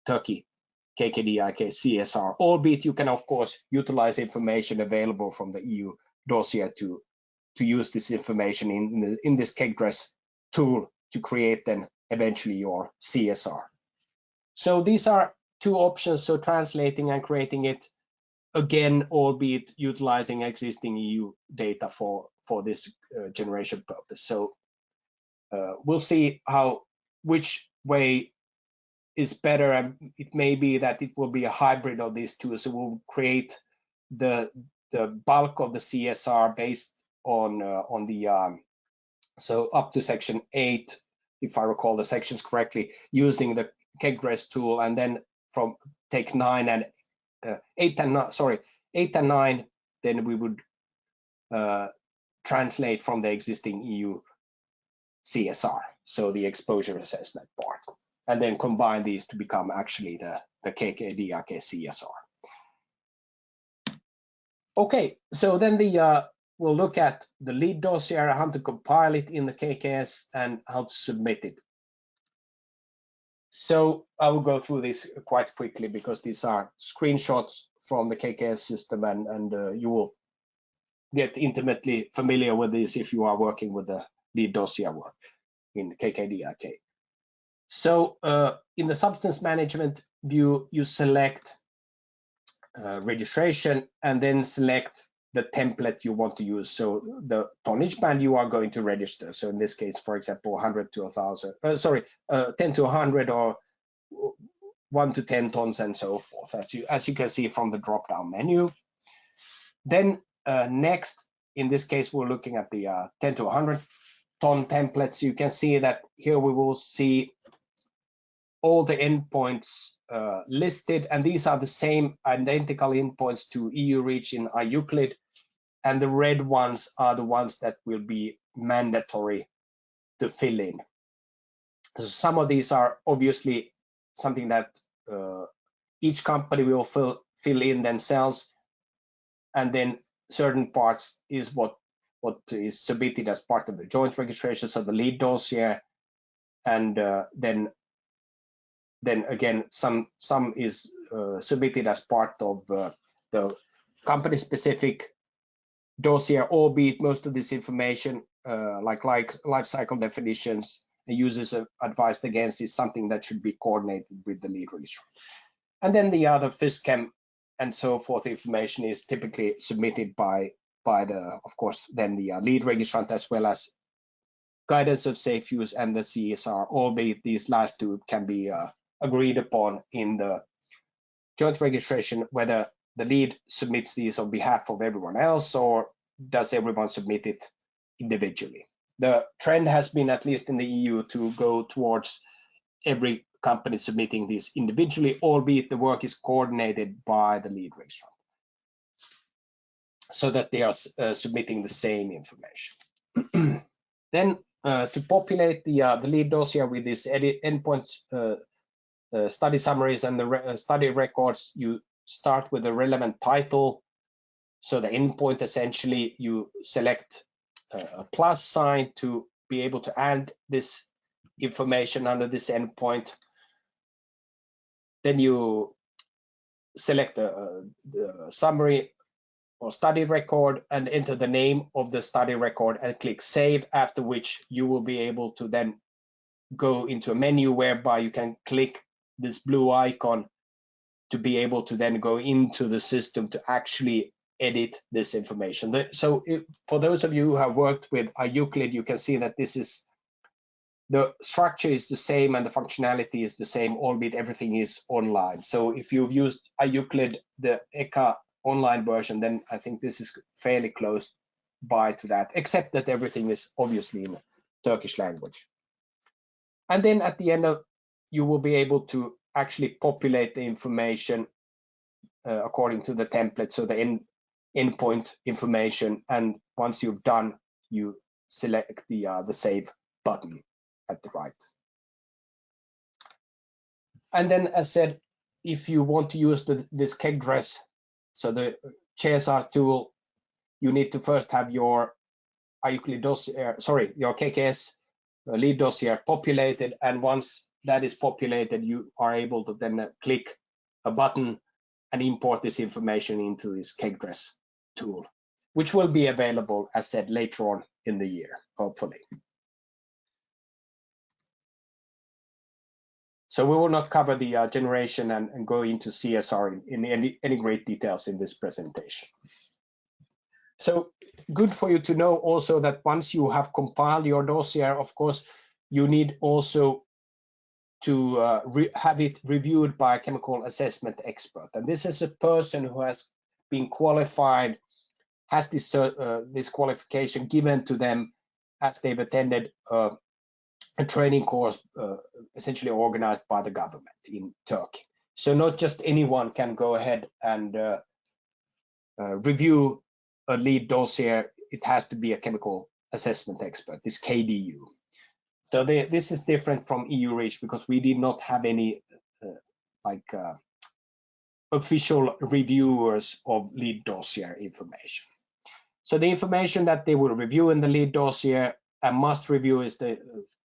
Turkey KKDIK CSR, albeit you can of course utilize information available from the EU dossier to use this information in this KGRES tool to create then eventually your CSR. So these are two options, so translating and creating it, again, albeit utilizing existing EU data for this generation purpose. So we'll see which way is better, and it may be that it will be a hybrid of these two. So we'll create the bulk of the CSR based on the so up to section 8, if I recall the sections correctly, using the KGRES tool, and then from take 9 and 8 and 9, then we would translate from the existing EU CSR, so the exposure assessment part, and then combine these to become actually the KKDIK CSR. Okay, so then we'll look at the lead dossier, how to compile it in the KKS, and how to submit it. So I will go through this quite quickly because these are screenshots from the KKS system, and you will get intimately familiar with this if you are working with the lead dossier work in KKDIK. So in the substance management view, you select registration and then select the template you want to use. So the tonnage band you are going to register. So in this case, for example, 100 to 1,000, 10 to 100, or 1 to 10 tons, and so forth, as you can see from the drop-down menu. Then next, in this case, we're looking at the 10 to 100 ton templates. You can see that here we will see all the endpoints listed, and these are the same identical endpoints to EU REACH in IUCLID, and the red ones are the ones that will be mandatory to fill in. So some of these are obviously something that each company will fill in themselves, and then certain parts is what is submitted as part of the joint registration, so the lead dossier, and then again some is submitted as part of the company specific dossier, albeit most of this information like life cycle definitions and users advised against is something that should be coordinated with the lead registrant. And then the other FISChem and so forth information is typically submitted by the, of course, then the lead registrant, as well as guidance of safe use and the CSR, albeit these last two can be agreed upon in the joint registration, whether the lead submits these on behalf of everyone else or does everyone submit it individually. The trend has been, at least in the EU, to go towards every company submitting these individually, albeit the work is coordinated by the lead registrant, so that they are submitting the same information. Then to populate the lead dossier with these endpoints, study summaries, and the study records, you start with a relevant title. So the endpoint, essentially, you select a plus sign to be able to add this information under this endpoint. Then you select the summary or study record and enter the name of the study record and click save, after which you will be able to then go into a menu whereby you can click this blue icon to be able to then go into the system to actually edit this information. So for those of you who have worked with IUCLID, you can see that this is, the structure is the same and the functionality is the same, albeit everything is online. So if you've used IUCLID, the ECA online version, then I think this is fairly close by to that, except that everything is obviously in Turkish language. And then at the end of, you will be able to actually populate the information according to the template, so the endpoint information. And once you've done, you select the save button at the right. And then, as said, if you want to use this KGRES, so the CSR tool, you need to first have your IUCLID dossier, your KKS lead dossier populated, and once that is populated, you are able to then click a button and import this information into this KKDRES tool, which will be available, as said, later on in the year, hopefully. So we will not cover the generation and go into CSR in any great details in this presentation. So good for you to know also that once you have compiled your dossier, of course, you need also to have it reviewed by a chemical assessment expert. And this is a person who has been qualified, has this qualification given to them as they've attended a training course essentially organized by the government in Turkey. So not just anyone can go ahead and review a lead dossier. It has to be a chemical assessment expert, this KDU. So this is different from EU REACH because we did not have any official reviewers of lead dossier information. So the information that they will review in the lead dossier and must review is the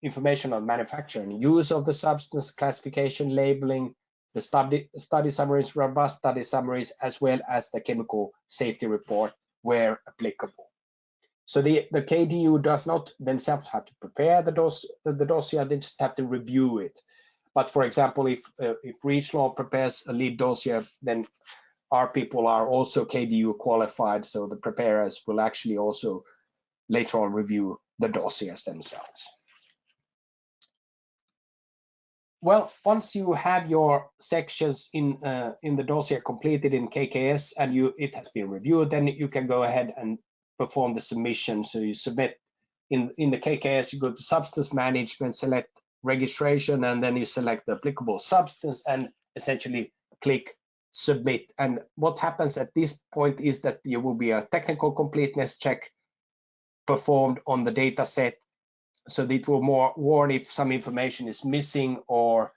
information on manufacture and use of the substance, classification, labeling, the study summaries, robust study summaries, as well as the chemical safety report where applicable. So the KDU does not themselves have to prepare the dossier, they just have to review it. But for example, if REACHLaw prepares a lead dossier, then our people are also KDU qualified, so the preparers will actually also later on review the dossiers themselves. Well, once you have your sections in the dossier completed in KKS and it has been reviewed, then you can go ahead and perform the submission. So you submit in the KKS, you go to substance management, select registration, and then you select the applicable substance and essentially click submit. And what happens at this point is that there will be a technical completeness check performed on the data set. So it will warn if some information is missing or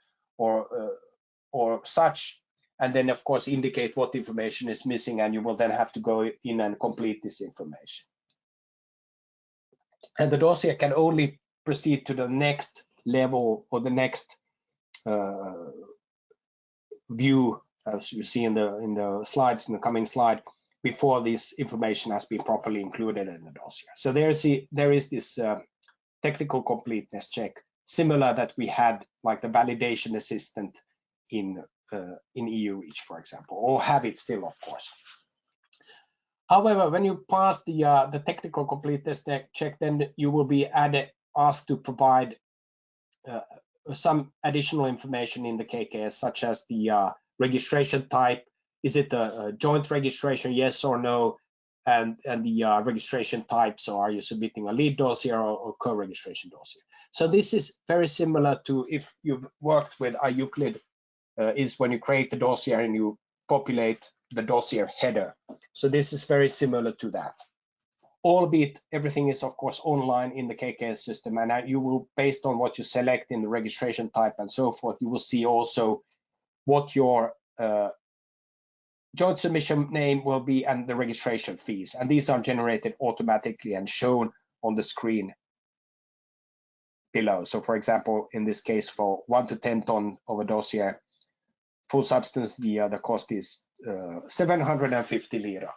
such, and then of course indicate what information is missing, and you will then have to go in and complete this information. And the dossier can only proceed to the next level or the next view, as you see in the slides, in the coming slide, before this information has been properly included in the dossier. So there is this technical completeness check, similar that we had like the validation assistant in EU REACH, for example, or have it still, of course. However, when you pass the technical completeness check, then you will be asked to provide some additional information in the KKS, such as the registration type. Is it a joint registration, yes or no? And the registration type, so are you submitting a lead dossier or co-registration dossier? So this is very similar to if you've worked with IUCLID, is when you create the dossier and you populate the dossier header. So this is very similar to that. Albeit everything is of course online in the KKS system, and you will, based on what you select in the registration type and so forth, you will see also what your joint submission name will be and the registration fees, and these are generated automatically and shown on the screen below. So for example, in this case, for 1 to 10 ton of a dossier, full substance, the cost is 750 lira,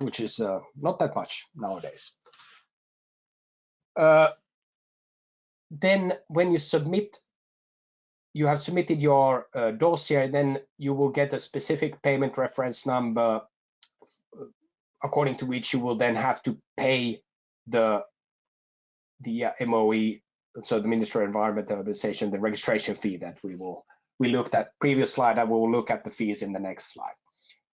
which is not that much nowadays. Then when you submit, you have submitted your dossier, then you will get a specific payment reference number according to which you will then have to pay the MOE, so the Ministry of Environment and Urbanization, the registration fee that we looked at previous slide, and we will look at the fees in the next slide.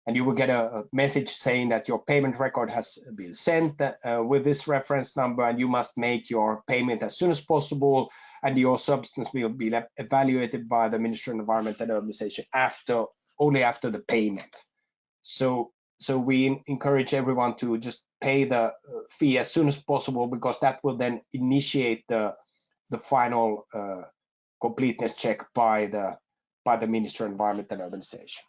And you will get a message saying that your payment record has been sent with this reference number, and you must make your payment as soon as possible, and your substance will be evaluated by the Ministry of Environment and Urbanization only after the payment. So we encourage everyone to just pay the fee as soon as possible, because that will then initiate the final completeness check by the Ministry of Environment and Urbanization.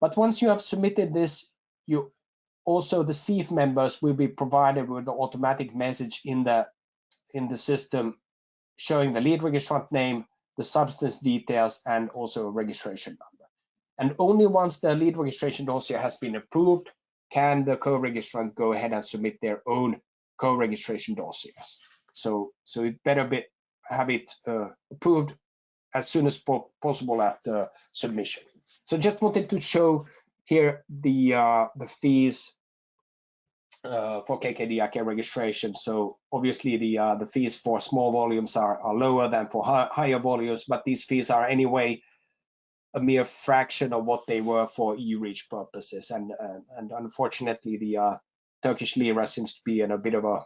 But once you have submitted this, the SIEF members will be provided with the automatic message in the in the system showing the lead registrant name, the substance details, and also a registration number. And only once the lead registration dossier has been approved can the co-registrant go ahead and submit their own co-registration dossiers. So it better have it approved as soon as possible after submission. So just wanted to show here the fees for KKDIK registration. So obviously the fees for small volumes are lower than for higher volumes, but these fees are anyway a mere fraction of what they were for EU REACH purposes. And unfortunately, the Turkish lira seems to be in a bit of a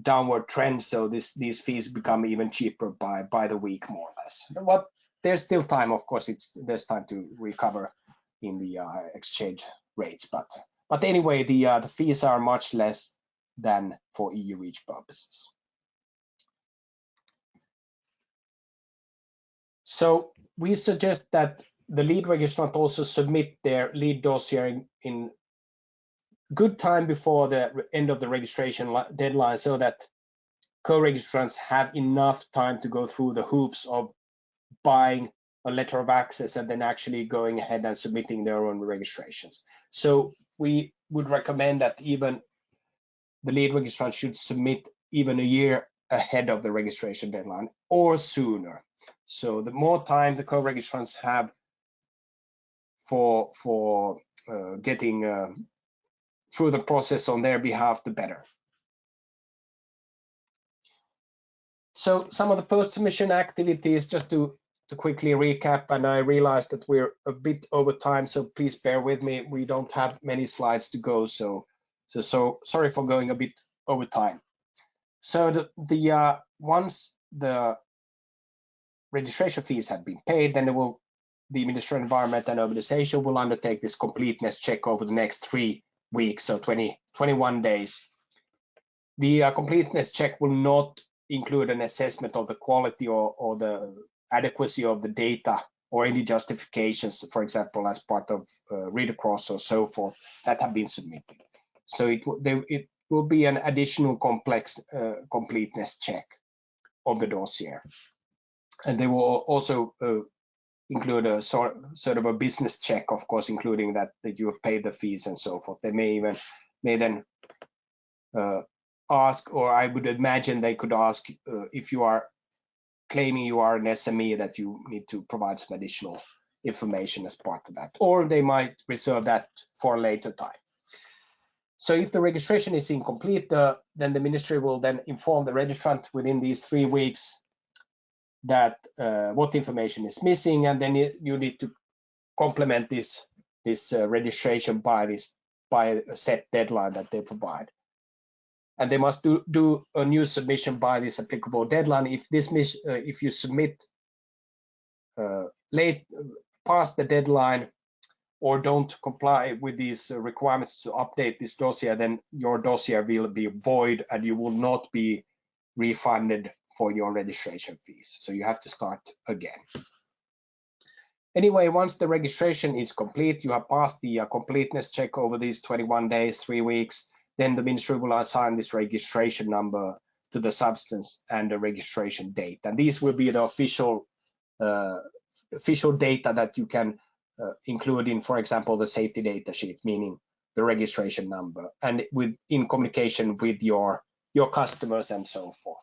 downward trend. So these fees become even cheaper by the week, more or less. But there's still time, of course. There's time to recover in the exchange rates. But anyway, the fees are much less than for EU REACH purposes. So we suggest that the lead registrant also submit their lead dossier in good time before the end of the registration deadline, so that co-registrants have enough time to go through the hoops of buying a letter of access and then actually going ahead and submitting their own registrations. So we would recommend that even the lead registrant should submit even a year ahead of the registration deadline or sooner. So the more time the co-registrants have for getting through the process on their behalf, the better. So some of the post-submission activities, just to quickly recap, and I realized that we're a bit over time, so please bear with me. We don't have many slides to go, so sorry for going a bit over time. So once the registration fees have been paid, then the Ministry of Environment and Urbanization will undertake this completeness check over the next 3 weeks, so 21 days. The completeness check will not include an assessment of the quality or the adequacy of the data or any justifications, for example, as part of read across or so forth that have been submitted. So it will be an additional complex completeness check of the dossier. And they will also include a sort of a business check, of course, including that you have paid the fees and so forth. They may then ask, or I would imagine they could ask, if you are claiming you are an SME, that you need to provide some additional information as part of that, or they might reserve that for a later time. So if the registration is incomplete, then the ministry will then inform the registrant within these 3 weeks that what information is missing, and then you need to complement this registration by a set deadline that they provide. And they must do a new submission by this applicable deadline. If you submit late past the deadline or don't comply with these requirements to update this dossier, then your dossier will be void and you will not be refunded for your registration fees. So you have to start again. Anyway, once the registration is complete, you have passed the completeness check over these 21 days, 3 weeks, then the ministry will assign this registration number to the substance and the registration date. And these will be the official data that you can include in, for example, the safety data sheet, meaning the registration number, and in communication with your customers and so forth.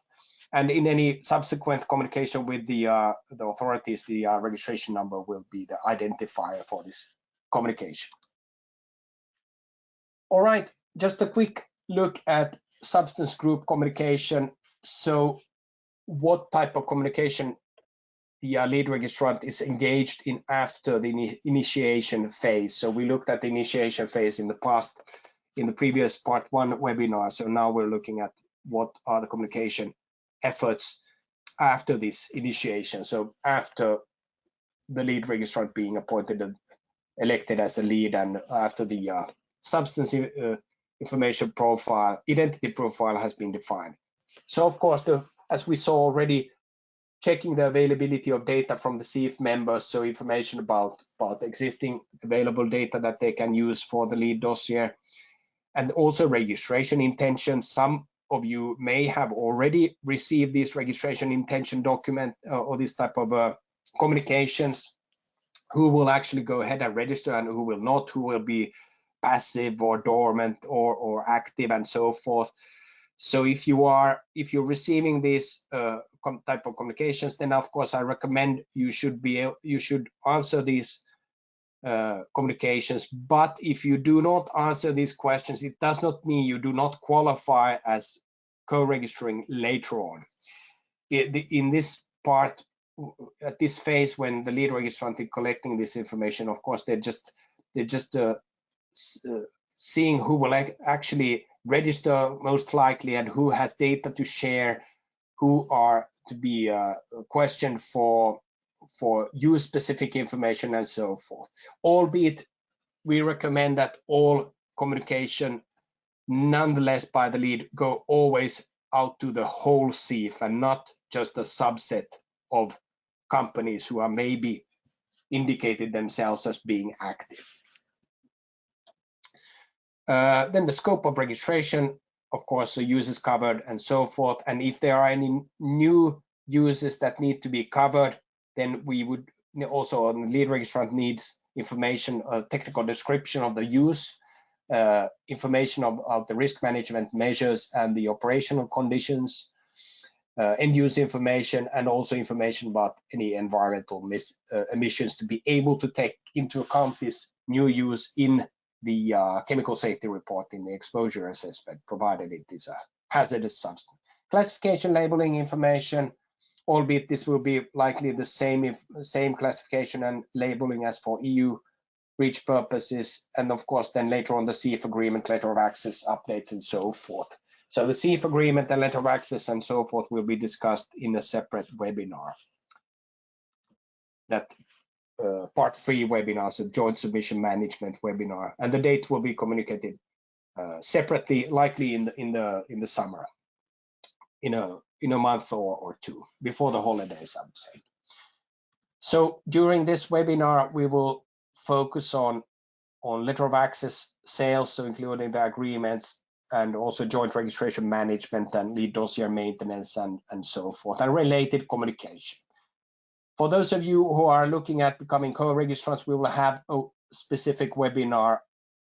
And in any subsequent communication with the authorities, the registration number will be the identifier for this communication. All right, just a quick look at substance group communication. So what type of communication the lead registrant is engaged in after the initiation phase. So we looked at the initiation phase in the previous part 1 webinar. So now we're looking at what are the communication efforts after this initiation. So after the lead registrant being appointed and elected as a lead, and after the substance information profile, identity profile has been defined. So of course, as we saw already, checking the availability of data from the CIF members, so information about existing available data that they can use for the lead dossier, and also registration intentions. Some of you may have already received this registration intention document or this type of communications, who will actually go ahead and register and who will not, who will be passive or dormant or active and so forth. So if you're receiving these type of communications, then of course I recommend you should answer these communications. But if you do not answer these questions, it does not mean you do not qualify as co-registering later on. In this part, at this phase, when the lead registrant is collecting this information, of course they're just seeing who will actually register most likely and who has data to share, who are to be questioned for use specific information and so forth. Albeit we recommend that all communication nonetheless by the lead go always out to the whole SIF and not just a subset of companies who are maybe indicated themselves as being active. Then the scope of registration, of course, the users covered and so forth. And if there are any new users that need to be covered, then we would also, on the lead registrant needs information, a technical description of the use, information of the risk management measures and the operational conditions, end use information, and also information about any environmental emissions to be able to take into account this new use in the chemical safety report in the exposure assessment, provided it is a hazardous substance. Classification labeling information, albeit this will be likely the same classification and labeling as for EU REACH purposes, and of course then later on the CF agreement, letter of access updates and so forth. So the CF agreement and letter of access and so forth will be discussed in a separate webinar. That part 3 webinar, so joint submission management webinar, and the date will be communicated separately, likely in the summer, in a month or two before the holidays, I would say. So during this webinar, we will focus on letter of access sales, so including the agreements and also joint registration management and lead dossier maintenance and so forth, and related communication. For those of you who are looking at becoming co-registrants, we will have a specific webinar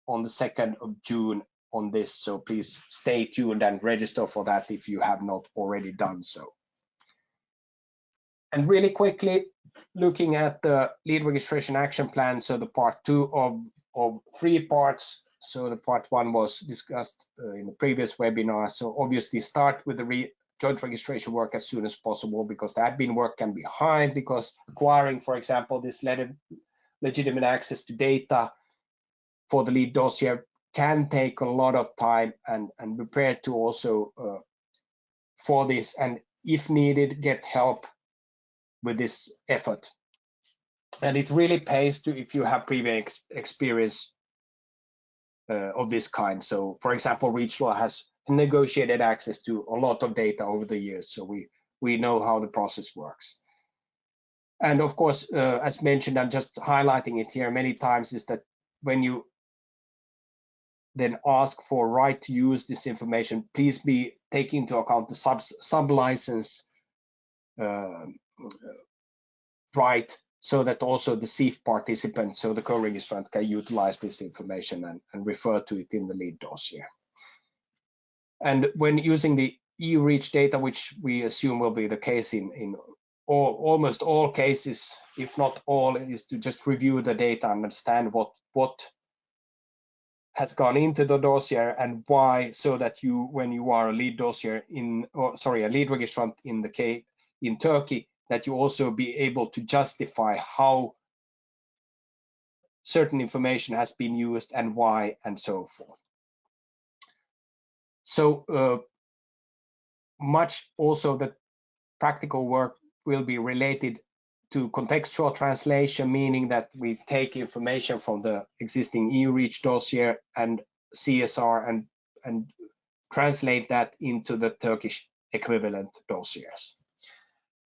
on the 2nd of June on this, so please stay tuned and register for that if you have not already done so. And really quickly, looking at the lead registration action plan, so the part 2 of 3 parts. So the part 1 was discussed in the previous webinar. So obviously start with the joint registration work as soon as possible, because the admin work can be high, because acquiring, for example, this legitimate access to data for the lead dossier can take a lot of time, and prepare to also for this, and if needed, get help with this effort. And it really pays to if you have previous experience of this kind. So for example, REACHLaw has negotiated access to a lot of data over the years, so we know how the process works. And of course, as mentioned, I'm just highlighting it here many times, is that when you then ask for right to use this information, please take into account the sub-license right, so that also the CIF participants, so the co-registrant, can utilize this information and refer to it in the lead dossier. And when using the EU REACH data, which we assume will be the case in almost all cases, if not all, is to just review the data and understand what has gone into the dossier and why, so that you, when you are a lead dossier a lead registrant in Turkey, that you also be able to justify how certain information has been used and why, and so forth. So much also the practical work will be related to contextual translation, meaning that we take information from the existing EU REACH dossier and CSR and translate that into the Turkish equivalent dossiers.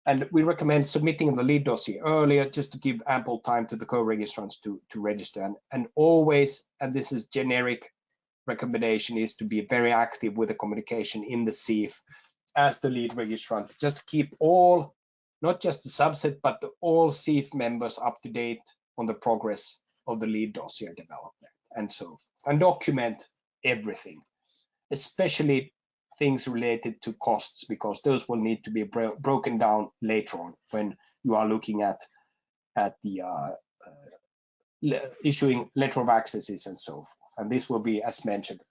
And we recommend submitting the lead dossier earlier, just to give ample time to the co-registrants to register. And always, and this is generic, recommendation is to be very active with the communication in the SIEF as the lead registrant, just to keep all, not just the subset, but all SIEF members up to date on the progress of the lead dossier development and so forth, and document everything, especially things related to costs, because those will need to be broken down later on when you are looking at the issuing letter of accesses and so forth. And this will be, as mentioned,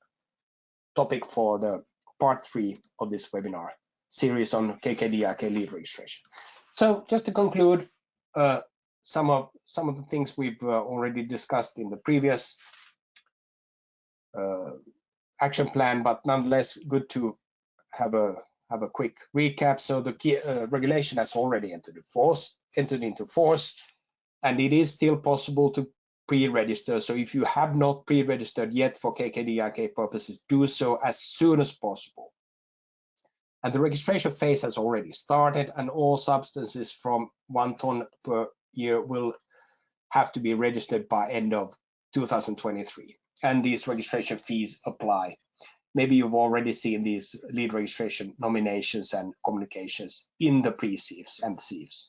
topic for the part 3 of this webinar series on KKDIK lead registration. So just to conclude, some of the things we've already discussed in the previous action plan, but nonetheless good to have a quick recap. So the key, regulation has already entered into force, and it is still possible to pre-register. So if you have not pre-registered yet for KKDIK purposes, do so as soon as possible. And the registration phase has already started, and all substances from 1 ton per year will have to be registered by end of 2023. And these registration fees apply. Maybe you've already seen these lead registration nominations and communications in the pre-SIEFs and the SIEFs.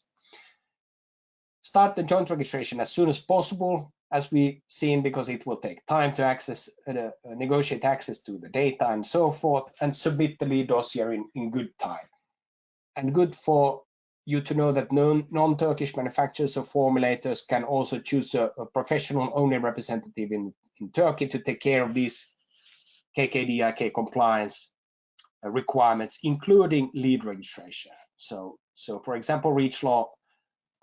Start the joint registration as soon as possible, as we've seen, because it will take time to negotiate access to the data and so forth, and submit the lead dossier in good time. And good for you to know that non-Turkish manufacturers or formulators can also choose a professional only representative in Turkey to take care of these KKDIK compliance requirements, including lead registration. So for example, REACHLaw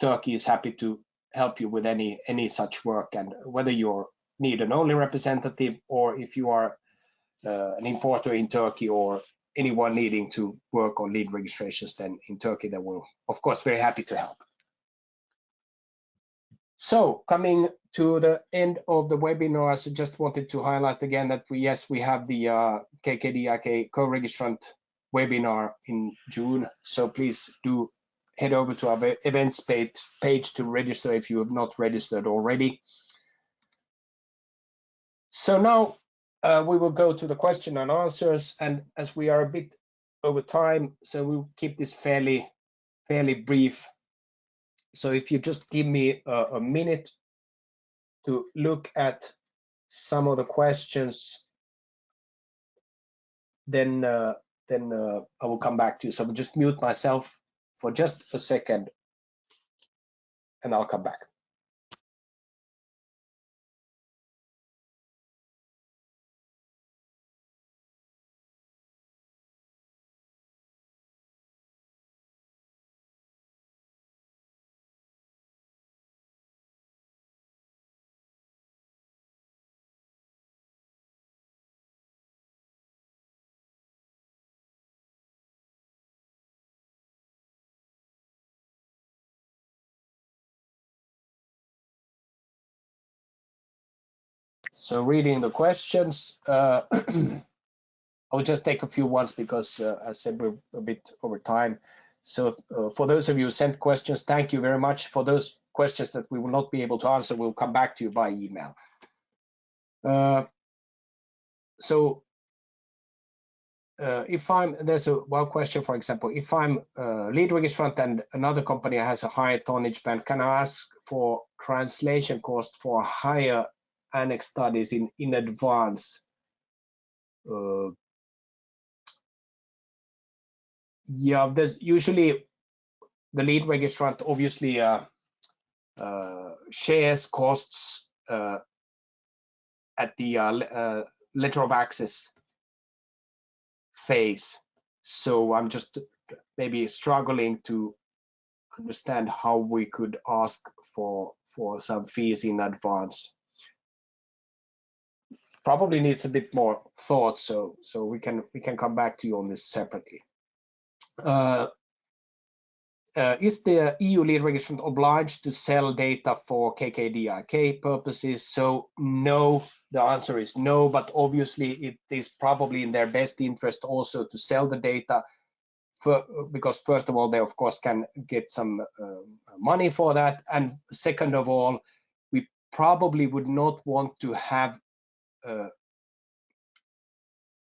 Turkey is happy to help you with any such work, and whether you need an only representative, or if you are an importer in Turkey, or anyone needing to work on lead registrations, then in Turkey they will, of course, very happy to help. So coming to the end of the webinar, I just wanted to highlight again that we have the KKDIK co-registrant webinar in June. So please do head over to our events page to register if you have not registered already. So now we will go to the question and answers, and as we are a bit over time, so we'll keep this fairly brief. So if you just give me a minute to look at some of the questions, then I will come back to you. So I'll just mute myself for just a second, and I'll come back. So reading the questions, I'll just take a few ones because, as I said, we're a bit over time. So for those of you who sent questions, thank you very much. For those questions that we will not be able to answer, we'll come back to you by email. There's one question, for example, if I'm a lead registrant and another company has a higher tonnage ban, can I ask for translation cost for higher annex studies in advance? Yeah, there's usually the lead registrant obviously shares costs at the letter of access phase. So I'm just maybe struggling to understand how we could ask for some fees in advance. Probably needs a bit more thought, so we can come back to you on this separately. Is the EU lead registrant obliged to sell data for KKDIK purposes? So no, the answer is no, but obviously it is probably in their best interest also to sell the data, because first of all, they of course can get some money for that, and second of all, we probably would not want to have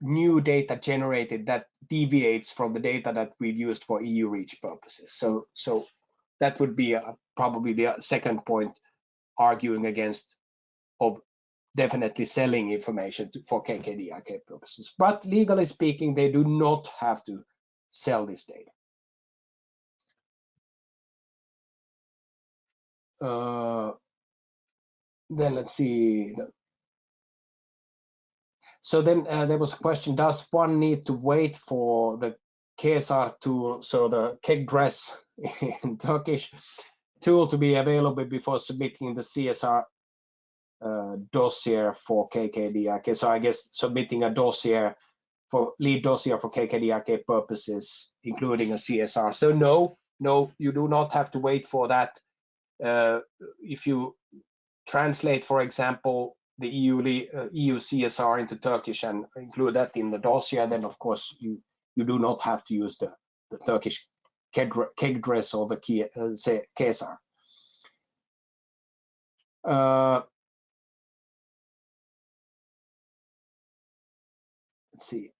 new data generated that deviates from the data that we've used for EU REACH purposes. So that would be probably the second point arguing against of definitely selling information for KKDIK purposes. But legally speaking, they do not have to sell this data. Then let's see. So then there was a question, does one need to wait for the KSR tool, so the KEGDRES in Turkish tool, to be available before submitting the CSR dossier for KKDIK? So I guess submitting a dossier for lead dossier for KKDIK purposes, including a CSR. So no, you do not have to wait for that. If you translate, for example, the EU CSR into Turkish and include that in the dossier, then of course you do not have to use the Turkish KEGDRES or the KSR. Let's see.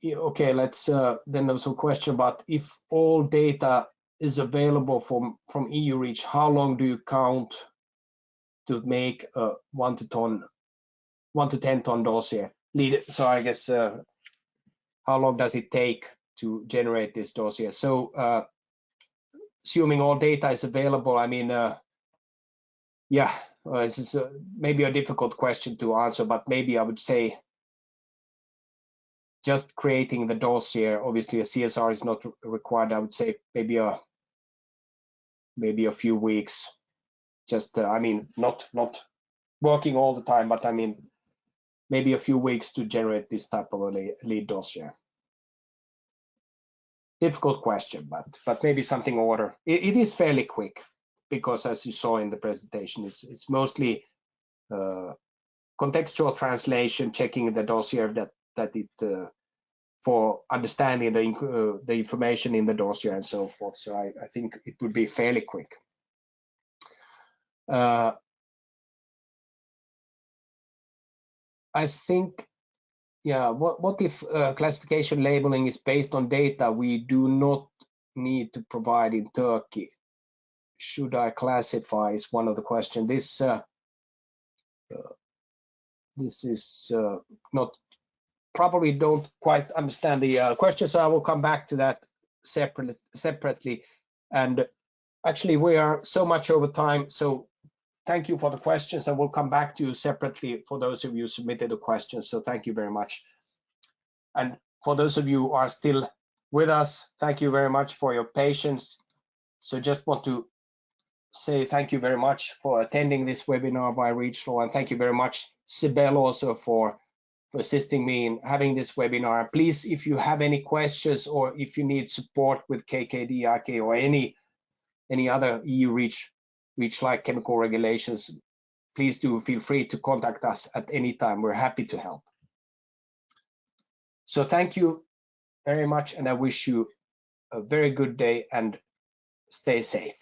Okay, let's then there was a question about if all data is available from EU REACH, how long do you count to make a 1 to 10 ton dossier? So I guess how long does it take to generate this dossier? So assuming all data is available, I mean, yeah, this is maybe a difficult question to answer, but maybe I would say just creating the dossier, obviously a CSR is not required. I would say maybe a few weeks. Just I mean, not working all the time, but I mean, maybe a few weeks to generate this type of a lead dossier. Difficult question, but maybe something order. It is fairly quick because, as you saw in the presentation, it's mostly contextual translation, checking the dossier that it for understanding the information in the dossier and so forth. So I think it would be fairly quick. I think, yeah, what if classification labeling is based on data we do not need to provide in Turkey? Should I classify is one of the questions. This is not, probably don't quite understand the question, so I will come back to that separately. And actually we are so much over time, so thank you for the questions, and we'll come back to you separately for those of you who submitted the questions. So thank you very much. And for those of you who are still with us, thank you very much for your patience. So just want to say thank you very much for attending this webinar by REACHLaw, and thank you very much, Sibel, also for assisting me in having this webinar. Please, if you have any questions or if you need support with KKDIK or any other EU REACH-like chemical regulations, please do feel free to contact us at any time. We're happy to help. So thank you very much, and I wish you a very good day and stay safe.